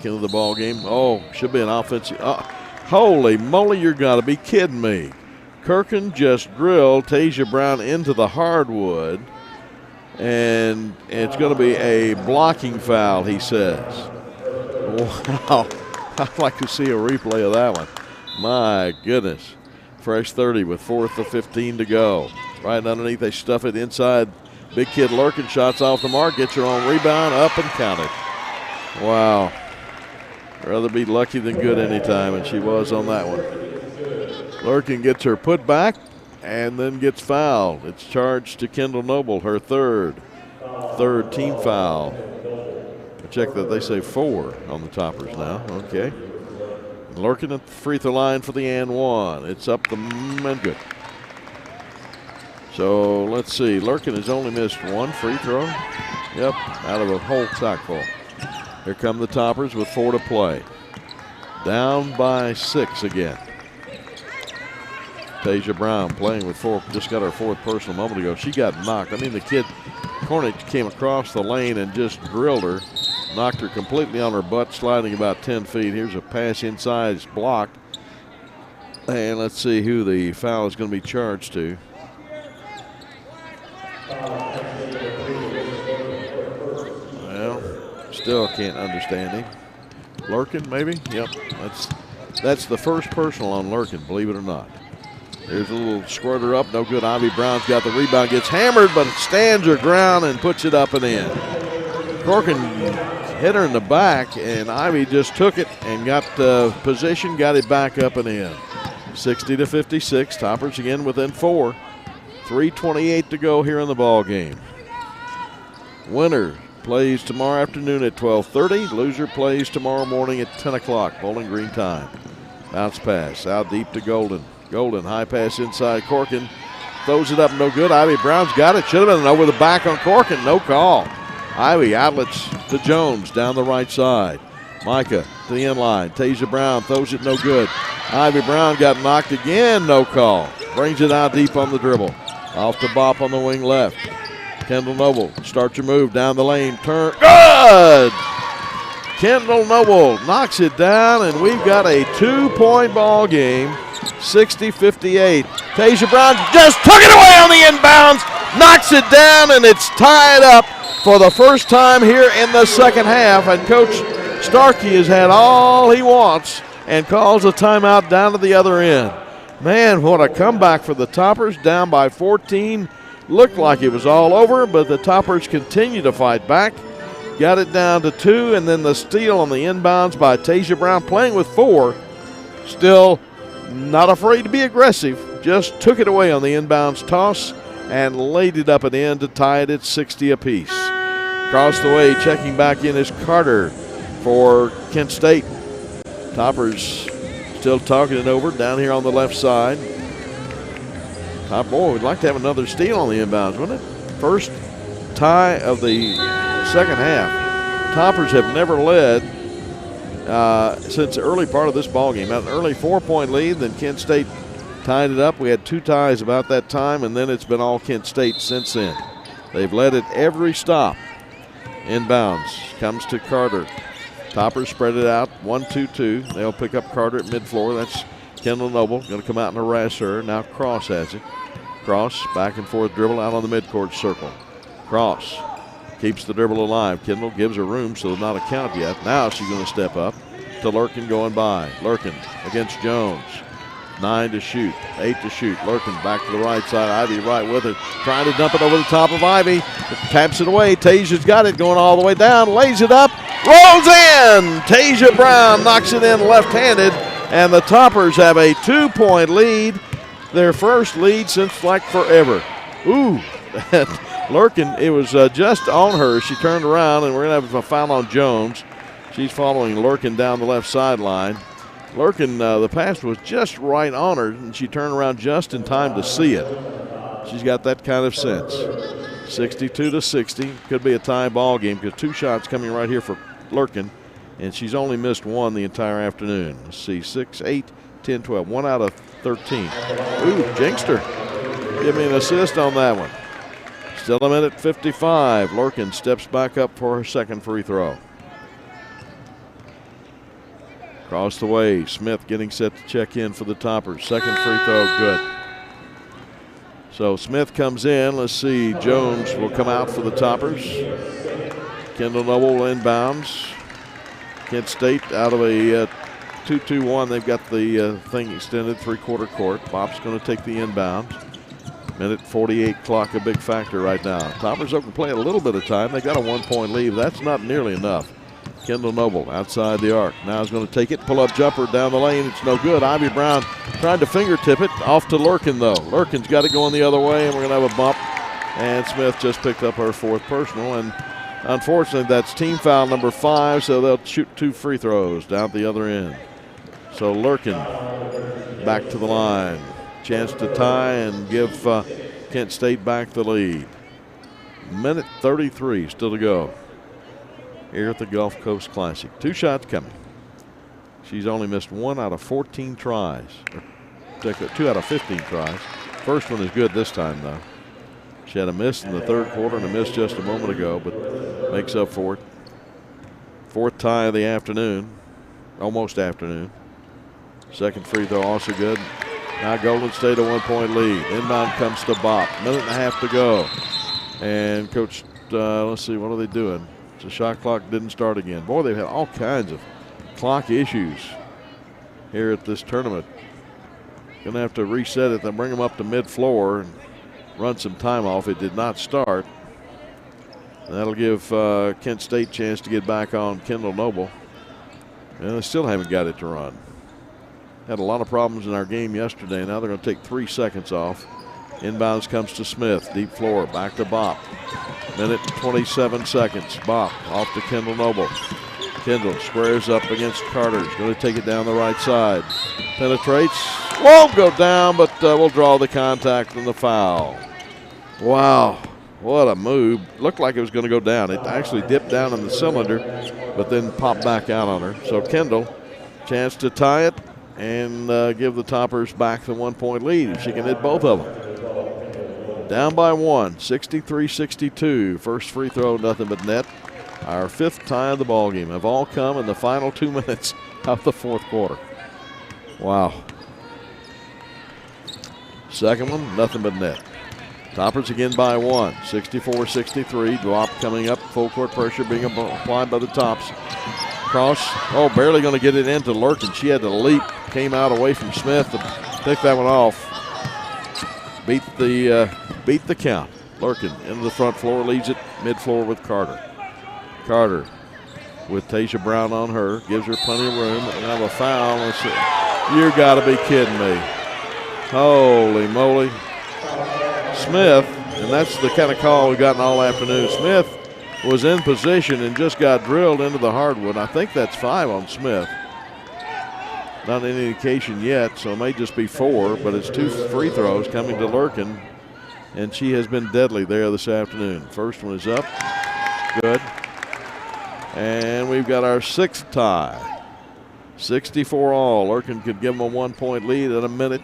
Into the ball game. Oh, should be an offensive. Holy moly, you're got to be kidding me. Kirkin just drilled Tasia Brown into the hardwood, and it's going to be a blocking foul, he says. Wow. I'd like to see a replay of that one. My goodness. Fresh 30 with 4th of 15 to go. Right underneath, they stuff it inside. Big kid Lurkin shots off the mark, gets her own rebound, up and count it. Wow. Rather be lucky than good anytime, and she was on that one. Lurkin gets her put back, and then gets fouled. It's charged to Kendall Noble, her third team foul. I check that they say 4 on the Toppers now. Okay. Lurkin at the free throw line for the and one. It's up and good. So let's see. Lurkin has only missed 1 free throw. Yep, out of a whole sack full. Here come the Toppers with 4 to play. Down by 6 again. Tasia Brown playing with 4. Just got her 4th personal a moment ago. She got knocked. I mean, the kid, Cornick, came across the lane and just drilled her. Knocked her completely on her butt, sliding about 10 feet. Here's a pass inside. It's blocked. And let's see who the foul is going to be charged to. Well, still can't understand him. Lurkin, maybe? Yep. That's the first personal on Lurkin, believe it or not. There's a little squirter up. No good. Ivy Brown's got the rebound. Gets hammered, but stands her ground and puts it up and in. Corkin hit her in the back, and Ivy just took it and got position, got it back up and in. 60-56. Toppers again within 4. 3:28 to go here in the ball game. Winner plays tomorrow afternoon at 12:30. Loser plays tomorrow morning at 10 o'clock. Bowling Green time. Bounce pass out deep to Golden. Golden high pass inside. Corkin throws it up, no good. Ivy Brown's got it. Should have been over the back on Corkin. No call. Ivy outlets to Jones down the right side. Micah to the end line. Tasia Brown throws it, no good. Ivy Brown got knocked again, no call. Brings it out deep on the dribble. Off to Bop on the wing left. Kendall Noble starts her move down the lane. Turn. Good! Kendall Noble knocks it down, and we've got a 2-point ball game. 60-58. Tasia Brown just took it away on the inbounds. Knocks it down, and it's tied up for the first time here in the second half. And Coach Starkey has had all he wants and calls a timeout down to the other end. Man, what a comeback for the Toppers, down by 14. Looked like it was all over, but the Toppers continue to fight back. Got it down to 2, and then the steal on the inbounds by Tasia Brown, playing with 4. Still not afraid to be aggressive. Just took it away on the inbounds toss and laid it up and in to tie it at 60 apiece. Across the way, checking back in is Carter for Kent State. Toppers still talking it over down here on the left side. Boy, we'd like to have another steal on the inbounds, wouldn't it? First tie of the second half. Toppers have never led since the early part of this ball game. Had an early 4-point lead, then Kent State tied it up. We had 2 ties about that time, and then it's been all Kent State since then. They've led it every stop. Inbounds comes to Carter. Toppers spread it out, 1-2-2. They'll pick up Carter at midfloor. That's Kendall Noble going to come out and harass her. Now Cross has it. Cross back and forth dribble out on the midcourt circle. Cross keeps the dribble alive. Kendall gives her room, so not a count yet. Now she's going to step up to Lurkin going by. Lurkin against Jones. 9 to shoot, 8 to shoot. Lurkin back to the right side. Ivy right with it. Trying to dump it over the top of Ivy. Taps it away. Tasia's got it going all the way down. Lays it up. Rolls in. Tasia Brown knocks it in left-handed. And the Toppers have a 2-point lead. Their first lead since like forever. Ooh. Lurkin, it was just on her. She turned around, and we're going to have a foul on Jones. She's following Lurkin down the left sideline. Lurkin, the pass was just right on her, and she turned around just in time to see it. She's got that kind of sense. 62-60. Could be a tie ball game because 2 shots coming right here for Lurkin, and she's only missed 1 the entire afternoon. Let's see, 6, 8, 10, 12. 1 out of 13. Ooh, Jinkster. Give me an assist on that one. Still a minute 55. Lurkin steps back up for her second free throw. Across the way, Smith getting set to check in for the Toppers. Second free throw, good. So Smith comes in. Let's see, Jones will come out for the Toppers. Kendall Noble inbounds. Kent State out of a 2-2-1. They've got the thing extended, 3/4 court. Bop's going to take the inbound. Minute 48 clock, a big factor right now. Toppers open play a little bit of time. They got a 1-point lead. That's not nearly enough. Kendall Noble outside the arc. Now is going to take it, pull-up jumper down the lane. It's no good. Ivy Brown tried to fingertip it. Off to Lurkin, though. Lurkin's got it going the other way, and we're going to have a bump. And Smith just picked up her 4th personal. And unfortunately, that's team foul number 5, so they'll shoot 2 free throws down at the other end. So Lurkin back to the line. Chance to tie and give Kent State back the lead. Minute 33 still to go here at the Gulf Coast Classic. 2 shots coming. She's only missed 1 out of 14 tries. 2 out of 15 tries. First one is good this time, though. She had a miss in the 3rd quarter and a miss just a moment ago, but makes up for it. 4th tie of the afternoon, almost afternoon. 2nd free throw also good. Now Golden State a 1-point lead. Inbound comes to Bop. Minute and a half to go. And Coach, let's see, what are they doing? The shot clock didn't start again. Boy, they've had all kinds of clock issues here at this tournament. Gonna have to reset it, then bring them up to mid-floor and run some time off. It did not start. And that'll give Kent State a chance to get back on Kendall Noble. And they still haven't got it to run. Had a lot of problems in our game yesterday. Now they're going to take 3 seconds off. Inbounds comes to Smith. Deep floor. Back to Bop. Minute and 27 seconds. Bop off to Kendall Noble. Kendall squares up against Carter. He's going to take it down the right side. Penetrates. Won't go down, but we'll draw the contact and the foul. Wow. What a move. Looked like it was going to go down. It actually dipped down in the cylinder, but then popped back out on her. So Kendall, chance to tie it and give the Toppers back the 1-point lead if she can hit both of them. Down by 1, 63-62. First free throw, nothing but net. Our 5th tie of the ball game have all come in the final 2 minutes of the 4th quarter. Wow. Second one, nothing but net. Toppers again by 1, 64-63. Drop coming up, full court pressure being applied by the Tops. Cross, oh, barely going to get it into Lurkin. She had to leap, came out away from Smith to pick that one off. Beat the count. Lurkin into the front floor, leads it mid-floor with Carter. Carter with Tasia Brown on her, gives her plenty of room, and have a foul. Let's see. You got to be kidding me. Holy moly. Smith, and that's the kind of call we've gotten all afternoon. Smith was in position and just got drilled into the hardwood. I think that's 5 on Smith. Not any indication yet, so it may just be 4, but it's 2 free throws coming to Lurkin, and she has been deadly there this afternoon. First one is up. Good. And we've got our 6th tie. 64 all. Lurkin could give them a 1-point lead at a minute.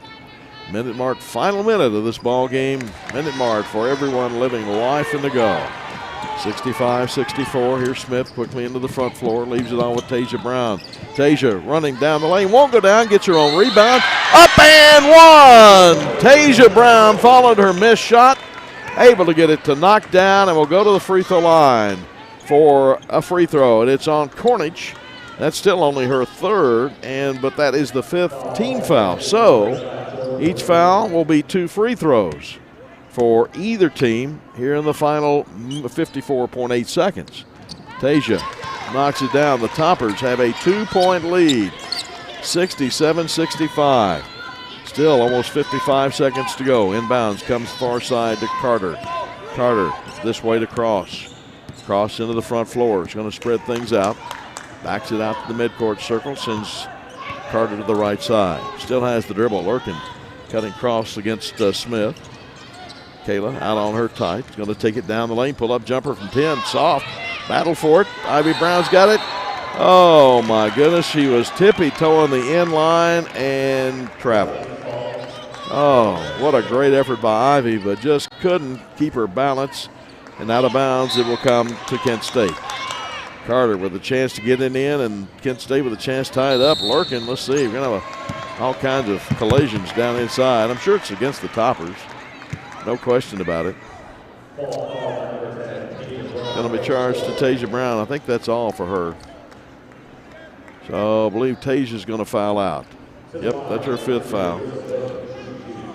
Minute mark, final minute of this ball game. Minute mark for everyone living life in the go. 65-64. Here's Smith quickly into the front floor. Leaves it on with Tasia Brown. Tasia running down the lane. Won't go down. Gets her own rebound. Up and one. Tasia Brown followed her missed shot. Able to get it to knock down, and will go to the free throw line for a free throw. And it's on Cornish. That's still only her 3rd, but that is the 5th team foul. So each foul will be 2 free throws for either team here in the final 54.8 seconds. Tasia knocks it down. The Toppers have a 2-point lead, 67-65. Still almost 55 seconds to go. Inbounds comes far side to Carter. Carter this way to Cross. Cross into the front floor. Is going to spread things out. Backs it out to the midcourt circle. Sends Carter to the right side. Still has the dribble. Lurkin cutting cross against Smith. Kayla out on her tight. Going to take it down the lane. Pull up jumper from 10. Soft. Battle for it. Ivy Brown's got it. Oh my goodness. She was tippy-toeing the end line and traveled. Oh, what a great effort by Ivy, but just couldn't keep her balance. And out of bounds, it will come to Kent State. Carter with a chance to get it in, and Kent State with a chance to tie it up. Lurkin, let's see. We're going to have all kinds of collisions down inside. I'm sure it's against the Toppers. No question about it. Going to be charged to Tasia Brown. I think that's all for her. So I believe Tasia's going to foul out. Yep, that's her 5th foul.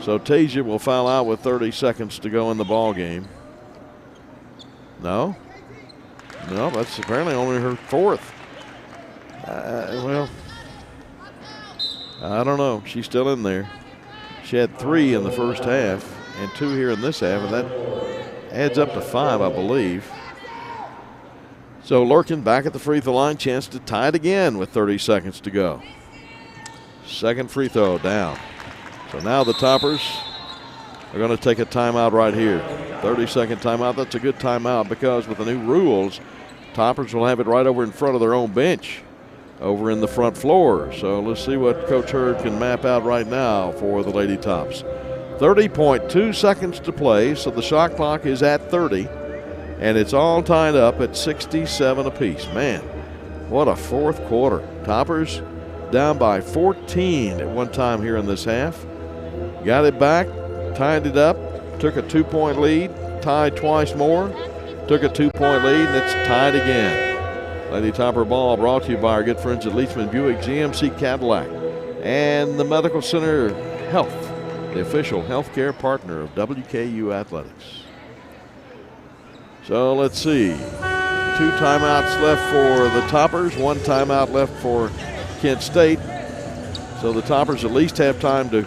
So Tasia will foul out with 30 seconds to go in the ball game. No, that's apparently only her 4th. Well, I don't know. She's still in there. She had 3 in the first half and 2 here in this half, and that adds up to 5, I believe. So Lurkin back at the free throw line, chance to tie it again with 30 seconds to go. Second free throw down. So now the Toppers are going to take a timeout right here. 30-second timeout. That's a good timeout because with the new rules, Toppers will have it right over in front of their own bench, over in the front floor. So let's see what Coach Hurd can map out right now for the Lady Tops. 30.2 seconds to play, so the shot clock is at 30, and it's all tied up at 67 apiece. Man, what a fourth quarter. Toppers down by 14 at one time here in this half. Got it back, tied it up, took a 2-point lead, tied twice more, took a 2-point lead, and it's tied again. Lady Topper ball brought to you by our good friends at Leachman Buick GMC Cadillac and the Medical Center Health, the official healthcare partner of WKU Athletics. So let's see. 2 timeouts left for the Toppers, 1 timeout left for Kent State. So the Toppers at least have time to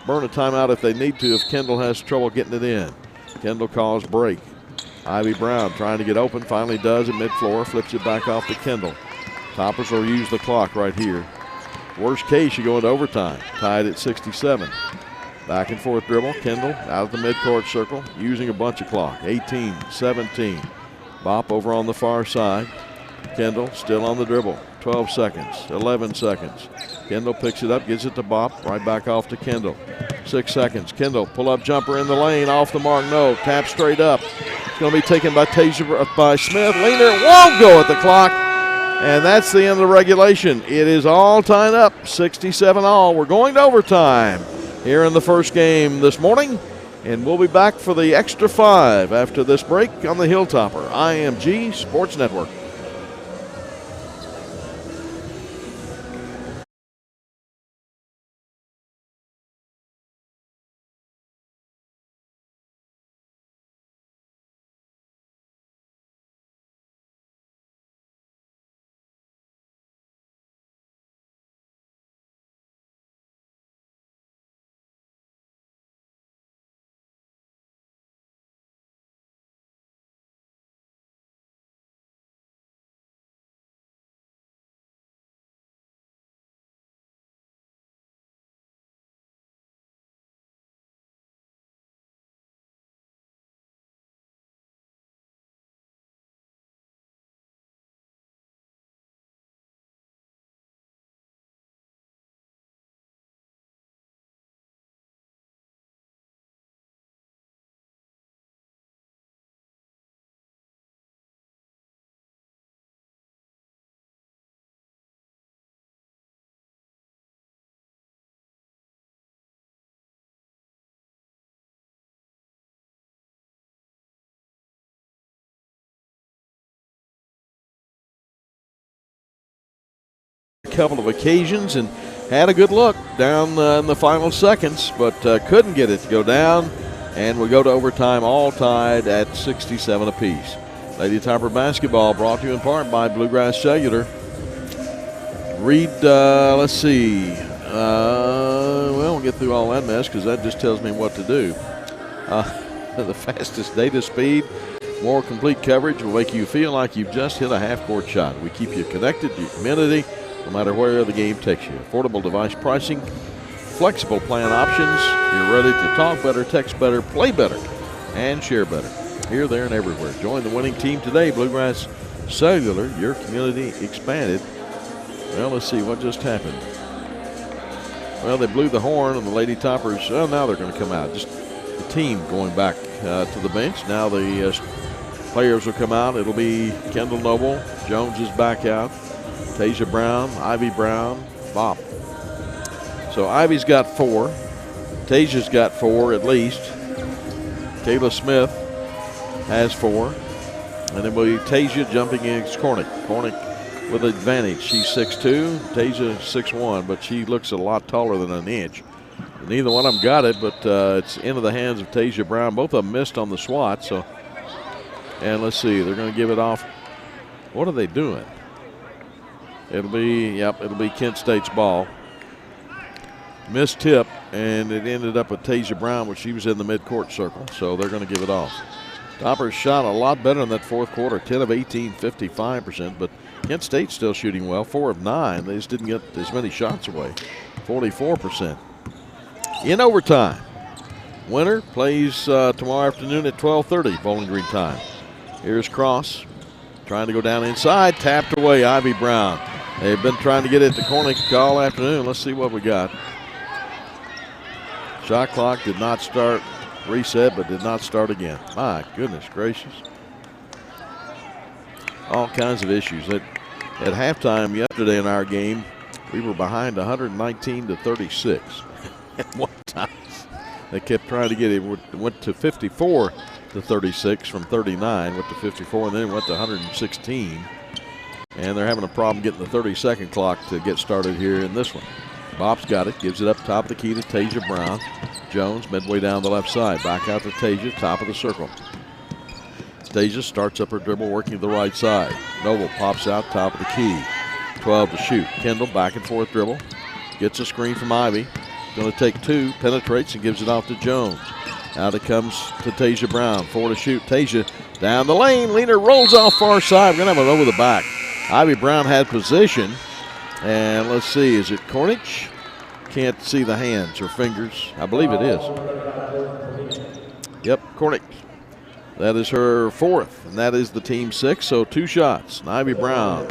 burn a timeout if they need to, if Kendall has trouble getting it in. Kendall calls break. Ivy Brown trying to get open, finally does at mid-floor, flips it back off to Kendall. Toppers will use the clock right here. Worst case, you go into overtime, tied at 67. Back and forth dribble, Kendall out of the midcourt circle, using a bunch of clock. 18, 17. Bop over on the far side. Kendall still on the dribble. 12 seconds, 11 seconds. Kendall picks it up, gets it to Bop, right back off to Kendall. 6 seconds. Kendall, pull-up jumper in the lane, off the mark, no. Tap straight up. It's going to be taken by by Smith. Leaner won't go at the clock, and that's the end of the regulation. It is all tied up, 67 all. We're going to overtime here in the first game this morning, and we'll be back for the extra 5 after this break on the Hilltopper IMG Sports Network. Couple of occasions and had a good look down in the final seconds, but couldn't get it to go down, and we go to overtime all tied at 67 apiece. Lady Topper basketball brought to you in part by Bluegrass Cellular. Read, let's see, well, we'll get through all that mess because that just tells me what to do. The fastest data speed, more complete coverage will make you feel like you've just hit a half-court shot. We keep you connected to your community, no matter where the game takes you. Affordable device pricing, flexible plan options. You're ready to talk better, text better, play better, and share better. Here, there, and everywhere. Join the winning team today. Bluegrass Cellular, your community expanded. Well, let's see what just happened. Well, they blew the horn, and the Lady Toppers, well, now they're going to come out. Just the team going back to the bench. Now the players will come out. It'll be Kendall Noble. Jones is back out. Tasia Brown, Ivy Brown, Bop. So Ivy's got 4. Tasia's got 4 at least. Kayla Smith has 4. And then will be Tasia jumping against Cornick. Cornick with advantage. She's 6'2", Tasia 6'1", but she looks a lot taller than an inch. Neither one of them got it, but it's into the hands of Tasia Brown. Both of them missed on the swat. So, and let's see, they're going to give it off. What are they doing? It'll be Kent State's ball. Missed tip, and it ended up with Tasia Brown, which she was in the midcourt circle, so they're going to give it off. Toppers shot a lot better in that fourth quarter, 10 of 18, 55%, but Kent State's still shooting well, 4 of 9. They just didn't get as many shots away, 44%. In overtime, winner plays tomorrow afternoon at 12:30 Bowling Green time. Here's Cross trying to go down inside, tapped away, Ivy Brown. They've been trying to get it to Cornick all afternoon. Let's see what we got. Shot clock did not start, reset, but did not start again. My goodness gracious. All kinds of issues. At halftime yesterday in our game, we were behind 119-36 at one time. They kept trying to get it. Went to 54-36 from 39, went to 54, and then went to 116. And they're having a problem getting the 30-second clock to get started here in this one. Bop's got it, gives it up top of the key to Tasia Brown. Jones midway down the left side. Back out to Tasia, top of the circle. Tasia starts up her dribble, working to the right side. Noble pops out, top of the key. 12 to shoot. Kendall back and forth dribble. Gets a screen from Ivy. Going to take 2, penetrates and gives it off to Jones. Out it comes to Tasia Brown. 4 to shoot. Tasia down the lane. Leaner rolls off far side. We're going to have it over the back. Ivy Brown had position. And let's see, is it Cornish? Can't see the hands or fingers. I believe it is. Yep, Cornish. That is her 4th, and that is the team 6, so 2 shots. And Ivy Brown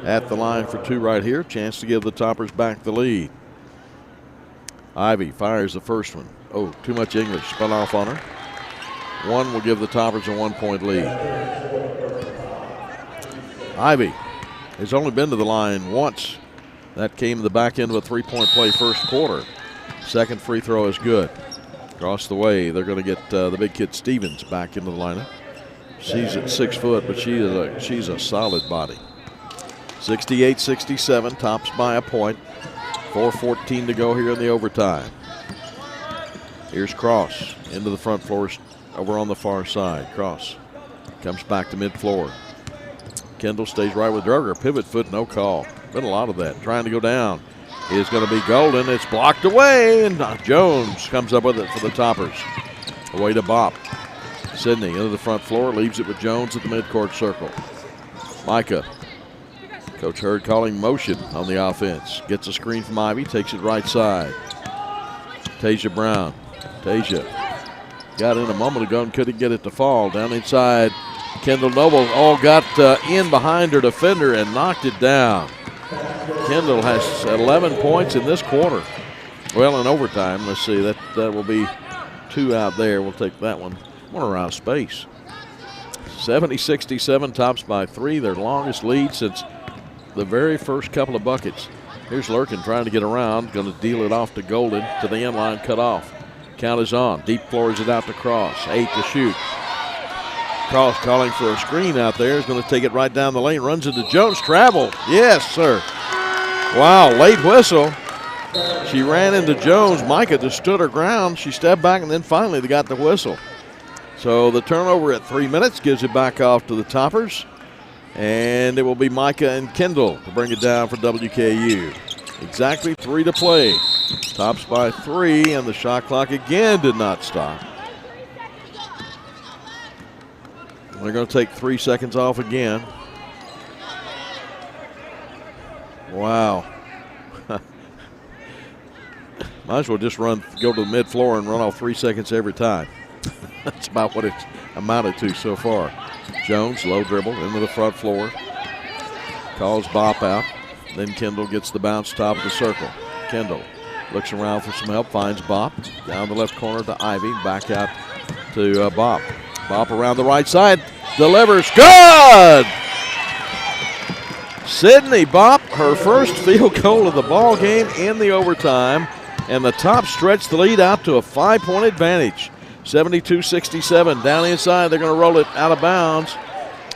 at the line for 2 right here. Chance to give the Toppers back the lead. Ivy fires the first one. Oh, too much English. Spun off on her. 1 will give the Toppers a 1-point lead. Ivy has only been to the line once. That came in the back end of a 3-point play first quarter. Second free throw is good. Across the way, they're going to get the big kid Stevens back into the lineup. She's at 6 foot, but she's a solid body. 68-67, Tops by a point. 4:14 to go here in the overtime. Here's Cross into the front floor over on the far side. Cross comes back to mid-floor. Kendall stays right with Droger. Pivot foot, no call. Been a lot of that. Trying to go down is going to be Golden. It's blocked away, and Jones comes up with it for the Toppers. Away to Bop. Sydney into the front floor, leaves it with Jones at the midcourt circle. Micah. Coach Hurd calling motion on the offense. Gets a screen from Ivy, takes it right side. Tasia Brown. Tasia got in a moment ago and couldn't get it to fall. Down inside, Kendall Noble got in behind her defender and knocked it down. Kendall has 11 points in this quarter. Well, in overtime, let's see, that will be 2 out there. We'll take that one. One around space. 70-67, Tops by 3, their longest lead since the very first couple of buckets. Here's Lurkin trying to get around, going to deal it off to Golden, to the end line, cut off. Count is on. Deep floors it out to Cross. 8 to shoot. Cross calling for a screen out there. Is going to take it right down the lane. Runs into Jones. Travel. Yes, sir. Wow, late whistle. She ran into Jones. Micah just stood her ground. She stepped back, and then finally they got the whistle. So the turnover at 3 minutes gives it back off to the Toppers. And it will be Micah and Kendall to bring it down for WKU. Exactly 3 to play. Tops by 3, and the shot clock again did not stop. They're going to take 3 seconds off again. Wow. Might as well just go to the mid-floor and run off 3 seconds every time. That's about what it's amounted to so far. Jones, low dribble, into the front floor. Calls Bop out. Then Kendall gets the bounce top of the circle. Kendall looks around for some help, finds Bop. Down the left corner to Ivy, back out to Bop. Bop around the right side, delivers, good! Sydney Bop, her first field goal of the ball game in the overtime, and the Tops stretch the lead out to a 5-point advantage. 72-67, down inside, they're going to roll it out of bounds.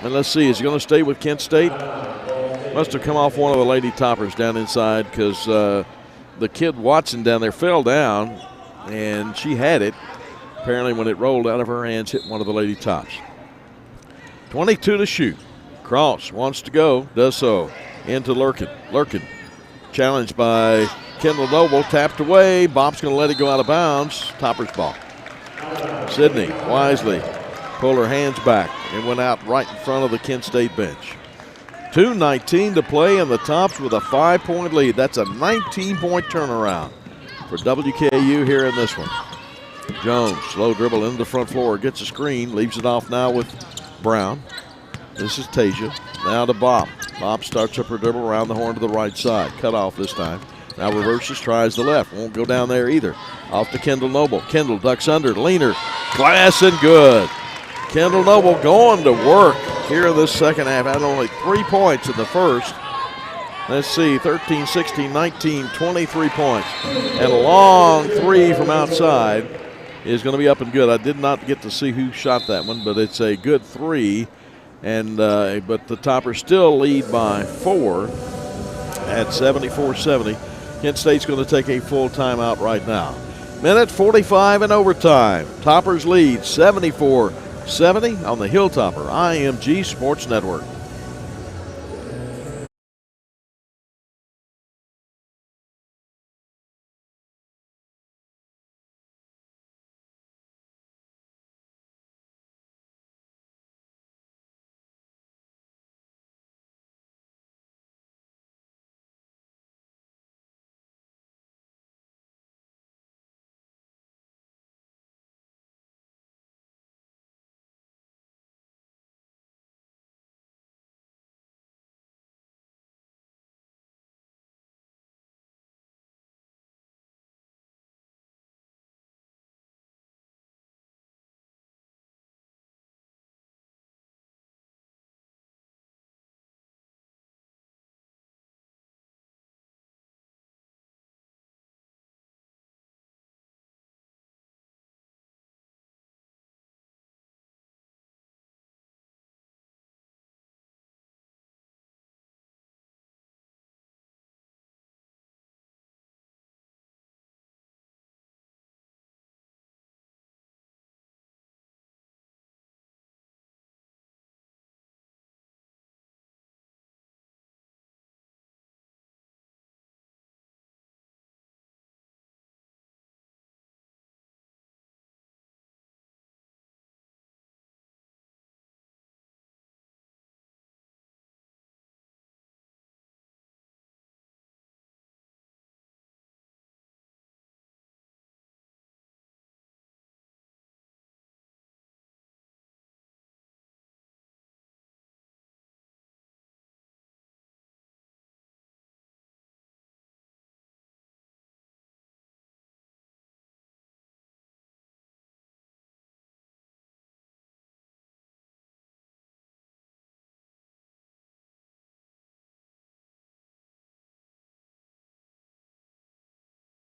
And let's see, is he going to stay with Kent State? Must have come off one of the Lady Toppers down inside, because the kid Watson down there fell down, and she had it. Apparently when it rolled out of her hands, hit one of the Lady Tops. 22 to shoot. Cross wants to go, does so. into Lurkin. Lurkin challenged by Kendall Noble, tapped away. Bop's going to let it go out of bounds. Topper's ball. Sydney wisely pulled her hands back and went out right in front of the Kent State bench. 2:19 to play, and the Tops with a 5-point lead. That's a 19-point turnaround for WKU here in this one. Jones, slow dribble into the front floor, gets a screen, leaves it off now with Brown. This is Tasia. Now to Bop. Bop starts up her dribble around the horn to the right side. Cut off this time. Now reverses, tries the left. Won't go down there either. Off to Kendall Noble. Kendall ducks under. Leaner. Glass and good. Kendall Noble going to work here in this second half. Had only 3 points in the first. Let's see, 13, 16, 19, 23 points. And a long three from outside is going to be up and good. I did not get to see who shot that one, but it's a good three. And but the Toppers still lead by 4 at 74-70. Kent State's going to take a full timeout right now. Minute 45 in overtime. Toppers lead 74-70 on the Hilltopper IMG Sports Network.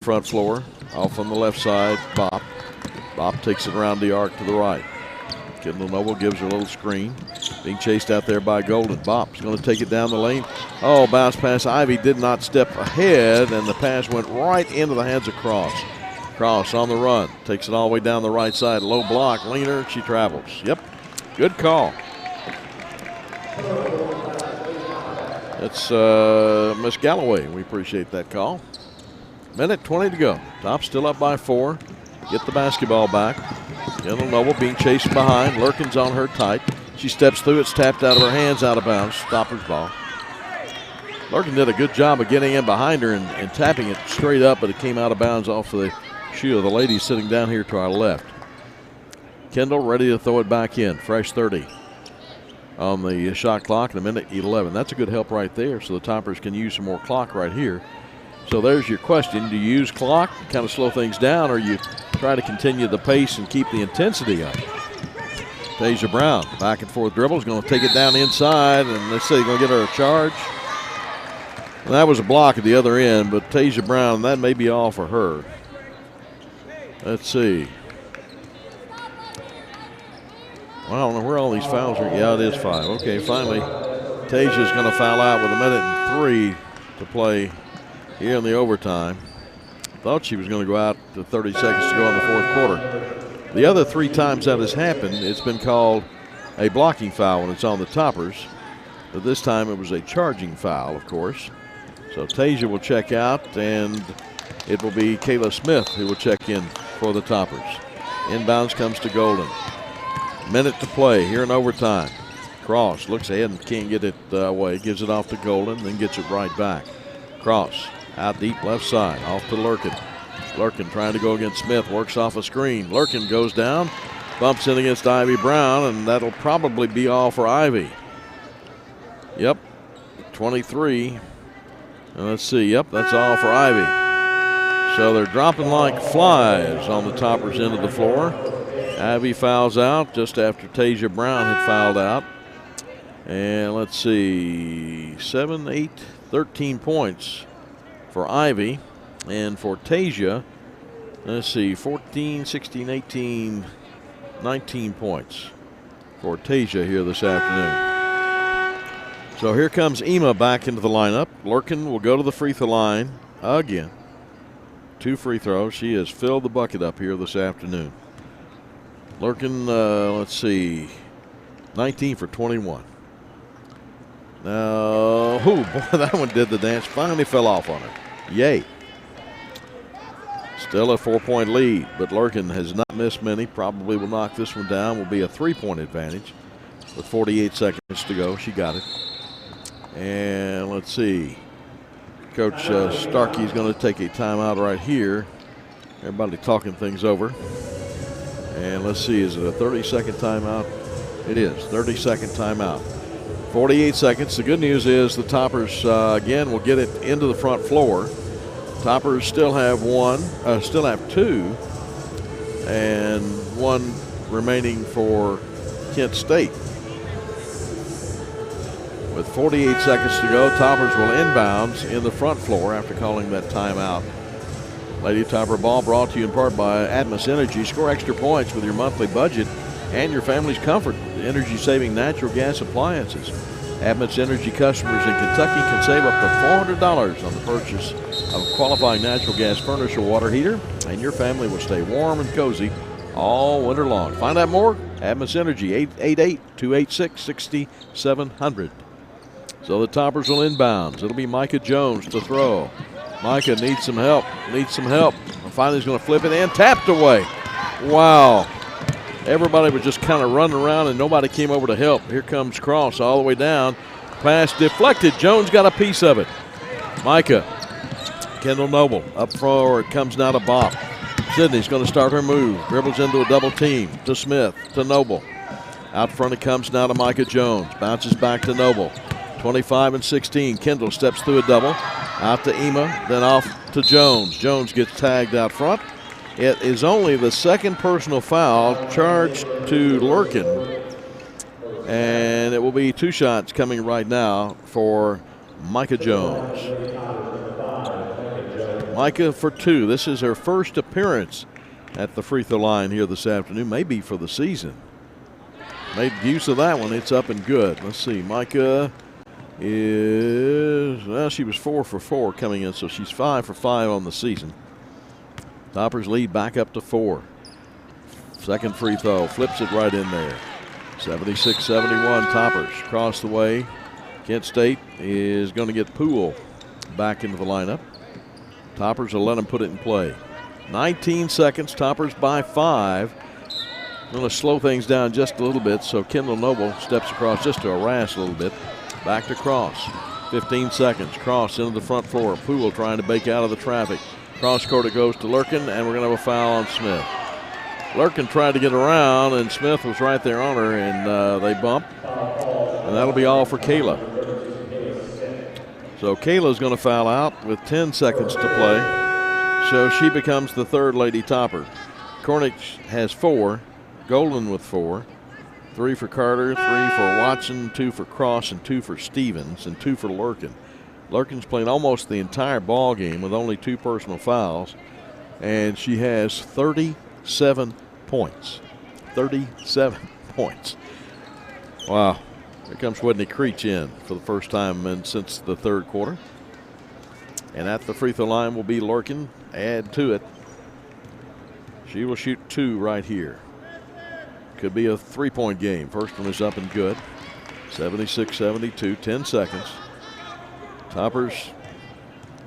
Front floor, off on the left side, Bop. Bop takes it around the arc to the right. Kendall Noble gives her a little screen. Being chased out there by Golden. Bop's going to take it down the lane. Oh, bounce pass. Ivy did not step ahead, and the pass went right into the hands of Cross. Cross on the run. Takes it all the way down the right side. Low block. Leaner. She travels. Yep. Good call. It's Miss Galloway. We appreciate that call. Minute 20 to go. Top still up by 4. Get the basketball back. Kendall Noble being chased behind. Lurkin's on her tight. She steps through. It's tapped out of her hands, out of bounds. Stopper's ball. Lurkin did a good job of getting in behind her and tapping it straight up, but it came out of bounds off the shoe of the lady sitting down here to our left. Kendall ready to throw it back in. Fresh 30 on the shot clock in a minute 11. That's a good help right there, so the Toppers can use some more clock right here. So there's your question. Do you use clock, kind of slow things down, or you try to continue the pace and keep the intensity up? Tasia Brown, back and forth dribble, is going to take it down inside, and let's see, going to get her a charge. And that was a block at the other end, but Tasia Brown, that may be all for her. Let's see. Well, I don't know where all these fouls are. Yeah, it is 5. Okay, finally, Tasia's going to foul out with a minute and 3 to play here in the overtime. Thought she was going to go out to 30 seconds to go in the fourth quarter. The other 3 times that has happened, it's been called a blocking foul when it's on the Toppers. but this time it was a charging foul, of course. So Tasia will check out, and it will be Kayla Smith who will check in for the Toppers. Inbounds comes to Golden. Minute to play here in overtime. Cross looks ahead and can't get it away. Gives it off to Golden, then gets it right back. Cross out deep left side, off to Lurkin. Lurkin trying to go against Smith, works off a screen. Lurkin goes down, bumps in against Ivy Brown, and that'll probably be all for Ivy. Yep, 23. And let's see, yep, that's all for Ivy. So they're dropping like flies on the Toppers end of the floor. Ivy fouls out just after Tasia Brown had fouled out. And let's see, 7, 8, 13 points for Ivy. And for Tasia, let's see, 14, 16, 18, 19 points for Tasia here this afternoon. So here comes Ema back into the lineup. Lurkin will go to the free throw line again. 2 free throws. She has filled the bucket up here this afternoon. Lurkin, let's see, 19 for 21. Now, boy, that one did the dance. Finally fell off on her. Yay. Still a 4-point lead, but Lurkin has not missed many. Probably will knock this one down. Will be a 3-point advantage with 48 seconds to go. She got it. And let's see. Coach Starkey is going to take a timeout right here. Everybody talking things over. And let's see, is it a 30-second timeout? It is, 30-second timeout. 48 seconds. The good news is the Toppers, again, will get it into the front floor. Toppers still have 2, and 1 remaining for Kent State. With 48 seconds to go, Toppers will inbounds in the front floor after calling that timeout. Lady Topper ball brought to you in part by Atmos Energy. Score extra points with your monthly budget and your family's comfort. Energy-saving natural gas appliances. Atmos Energy customers in Kentucky can save up to $400 on the purchase of a qualifying natural gas furnace or water heater, and your family will stay warm and cozy all winter long. Find out more, Atmos Energy, 888-286-6700. So the Toppers will inbounds. It'll be Micah Jones to throw. Micah needs some help, Finally he's going to flip it in, tapped away. Wow. Everybody was just kind of running around and nobody came over to help. Here comes Cross all the way down. Pass deflected. Jones got a piece of it. Micah. Kendall Noble up forward, comes now to Bop. Sydney's going to start her move. Dribbles into a double team to Smith, to Noble. Out front it comes now to Micah Jones. Bounces back to Noble. 25 and 16. Kendall steps through a double. Out to Ema, then off to Jones. Jones gets tagged out front. It is only the second personal foul charged to Lurkin. And it will be 2 shots coming right now for Micah Jones. Micah for 2. This is her first appearance at the free throw line here this afternoon, maybe for the season. Made use of that one. It's up and good. Let's see. Micah is, well, she was 4 for 4 coming in, so she's 5 for 5 on the season. Toppers lead back up to 4. Second free throw, flips it right in there. 76-71 Toppers across the way. Kent State is going to get Poole back into the lineup. Toppers will let him put it in play. 19 seconds, Toppers by 5. Going to slow things down just a little bit, so Kendall Noble steps across just to harass a little bit. Back to Cross. 15 seconds. Cross into the front floor. Poole trying to bake out of the traffic. Cross court it goes to Lurkin, and we're going to have a foul on Smith. Lurkin tried to get around, and Smith was right there on her, and they bump. And that'll be all for Kayla. So Kayla's going to foul out with 10 seconds to play. So she becomes the third Lady Topper. Cornish has 4. Golden with 4. 3 for Carter, 3 for Watson, 2 for Cross, and 2 for Stevens, and 2 for Lurkin. Lurkin's playing almost the entire ball game with only 2 personal fouls, and she has 37 points. 37 points. Wow. Here comes Whitney Creech in for the first time since the third quarter. And at the free throw line will be Lurkin. Add to it. She will shoot 2 right here. Could be a 3-point game. First one is up and good. 76-72, 10 seconds. Toppers,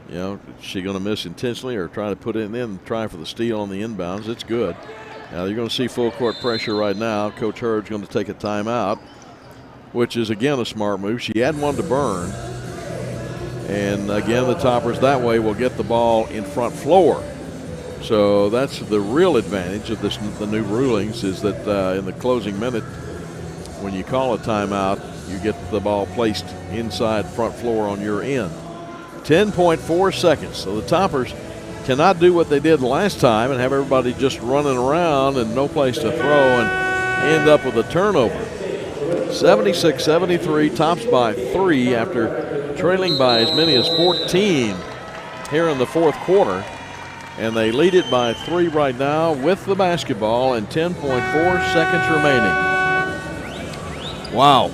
you know, is she going to miss intentionally or try to put it in and try for the steal on the inbounds? It's good. Now you're going to see full court pressure right now. Coach Hurd's going to take a timeout, which is again a smart move. She had one to burn. And again, the Toppers that way will get the ball in front floor. So that's the real advantage of the new rulings, is that in the closing minute, when you call a timeout, you get the ball placed inside front floor on your end. 10.4 seconds. So the Toppers cannot do what they did last time and have everybody just running around and no place to throw and end up with a turnover. 76-73, Tops by 3 after trailing by as many as 14 here in the fourth quarter. And they lead it by 3 right now with the basketball and 10.4 seconds remaining. Wow.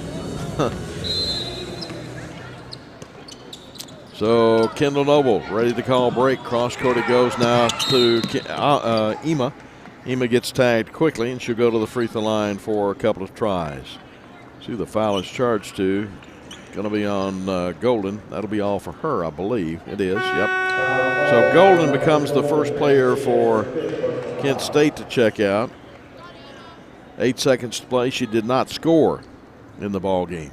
So Kendall Noble ready to call break. Cross court it goes now to Ema. Ema gets tagged quickly, and she'll go to the free throw line for a couple of tries. See who the foul is charged to. Going to be on Golden. That'll be all for her, I believe. It is, yep. So Golden becomes the first player for Kent State to check out. 8 seconds to play. She did not score in the ball game.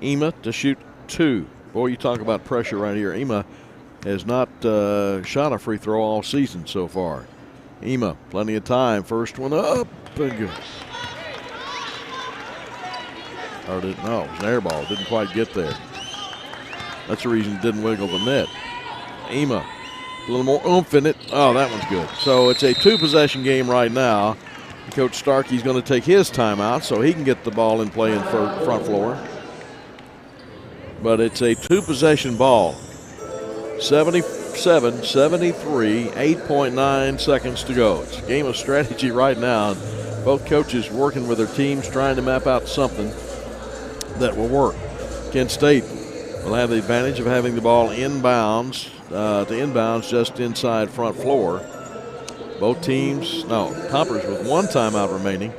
Ema to shoot 2. Boy, you talk about pressure right here. Ema has not shot a free throw all season so far. Ema, plenty of time. First one up and good. Or no, it was an air ball. Didn't quite get there. That's the reason it didn't wiggle the net. Ema, a little more oomph in it. Oh, that one's good. So it's a 2-possession game right now. Coach Starkey's going to take his timeout so he can get the ball in play in front floor. But it's a 2-possession ball. 77-73, 8.9 seconds to go. It's a game of strategy right now. Both coaches working with their teams, trying to map out something that will work. Kent State will have the advantage of having the ball inbounds, just inside front floor. Both teams, Toppers with 1 timeout remaining.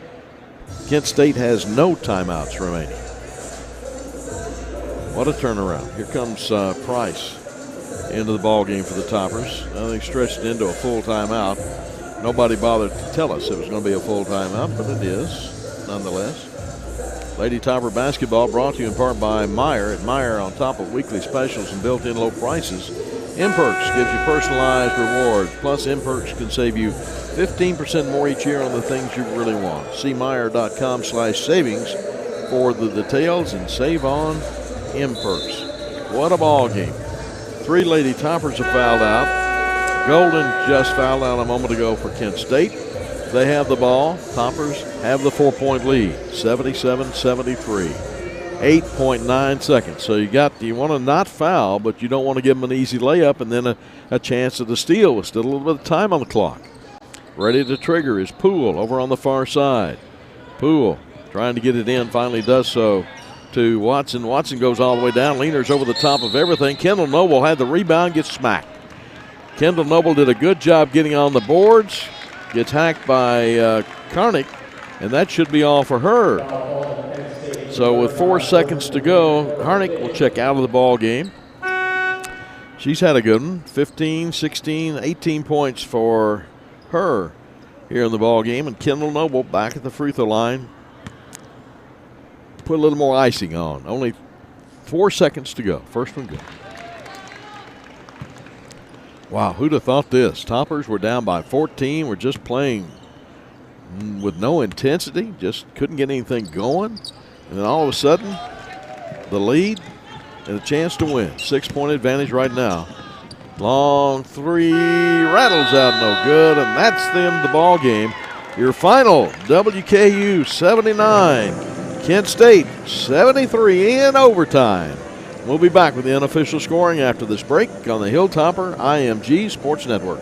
Kent State has no timeouts remaining. What a turnaround. Here comes Price into the ball game for the Toppers. Now they stretched it into a full timeout. Nobody bothered to tell us it was going to be a full timeout, but it is nonetheless. Lady Topper basketball brought to you in part by Meijer. At Meijer, on top of weekly specials and built-in low prices, M-Perks gives you personalized rewards. Plus, M-Perks can save you 15% more each year on the things you really want. See Meijer.com/savings for the details and save on M-Perks. What a ball game. 3 Lady Toppers have fouled out. Golden just fouled out a moment ago for Kent State. They have the ball. Toppers have the 4-point lead, 77-73. 8.9 seconds. So you want to not foul, but you don't want to give them an easy layup and then a chance at the steal with still a little bit of time on the clock. Ready to trigger is Poole over on the far side. Poole trying to get it in, finally does so to Watson. Watson goes all the way down. Leaner's over the top of everything. Kendall Noble had the rebound, gets smacked. Kendall Noble did a good job getting on the boards. Gets hacked by Karnick, and that should be all for her. So with 4 seconds to go, Karnick will check out of the ball game. She's had a good one. 15, 16, 18 points for her here in the ball game. And Kendall Noble back at the free throw line. Put a little more icing on. Only 4 seconds to go. First one good. Wow, who'd have thought this? Toppers were down by 14. We're just playing with no intensity. Just couldn't get anything going. And then all of a sudden, the lead and a chance to win. 6-point advantage right now. Long 3 rattles out, no good, and that's the end of the ball game. Your final, WKU 79, Kent State 73 in overtime. We'll be back with the unofficial scoring after this break on the Hilltopper IMG Sports Network.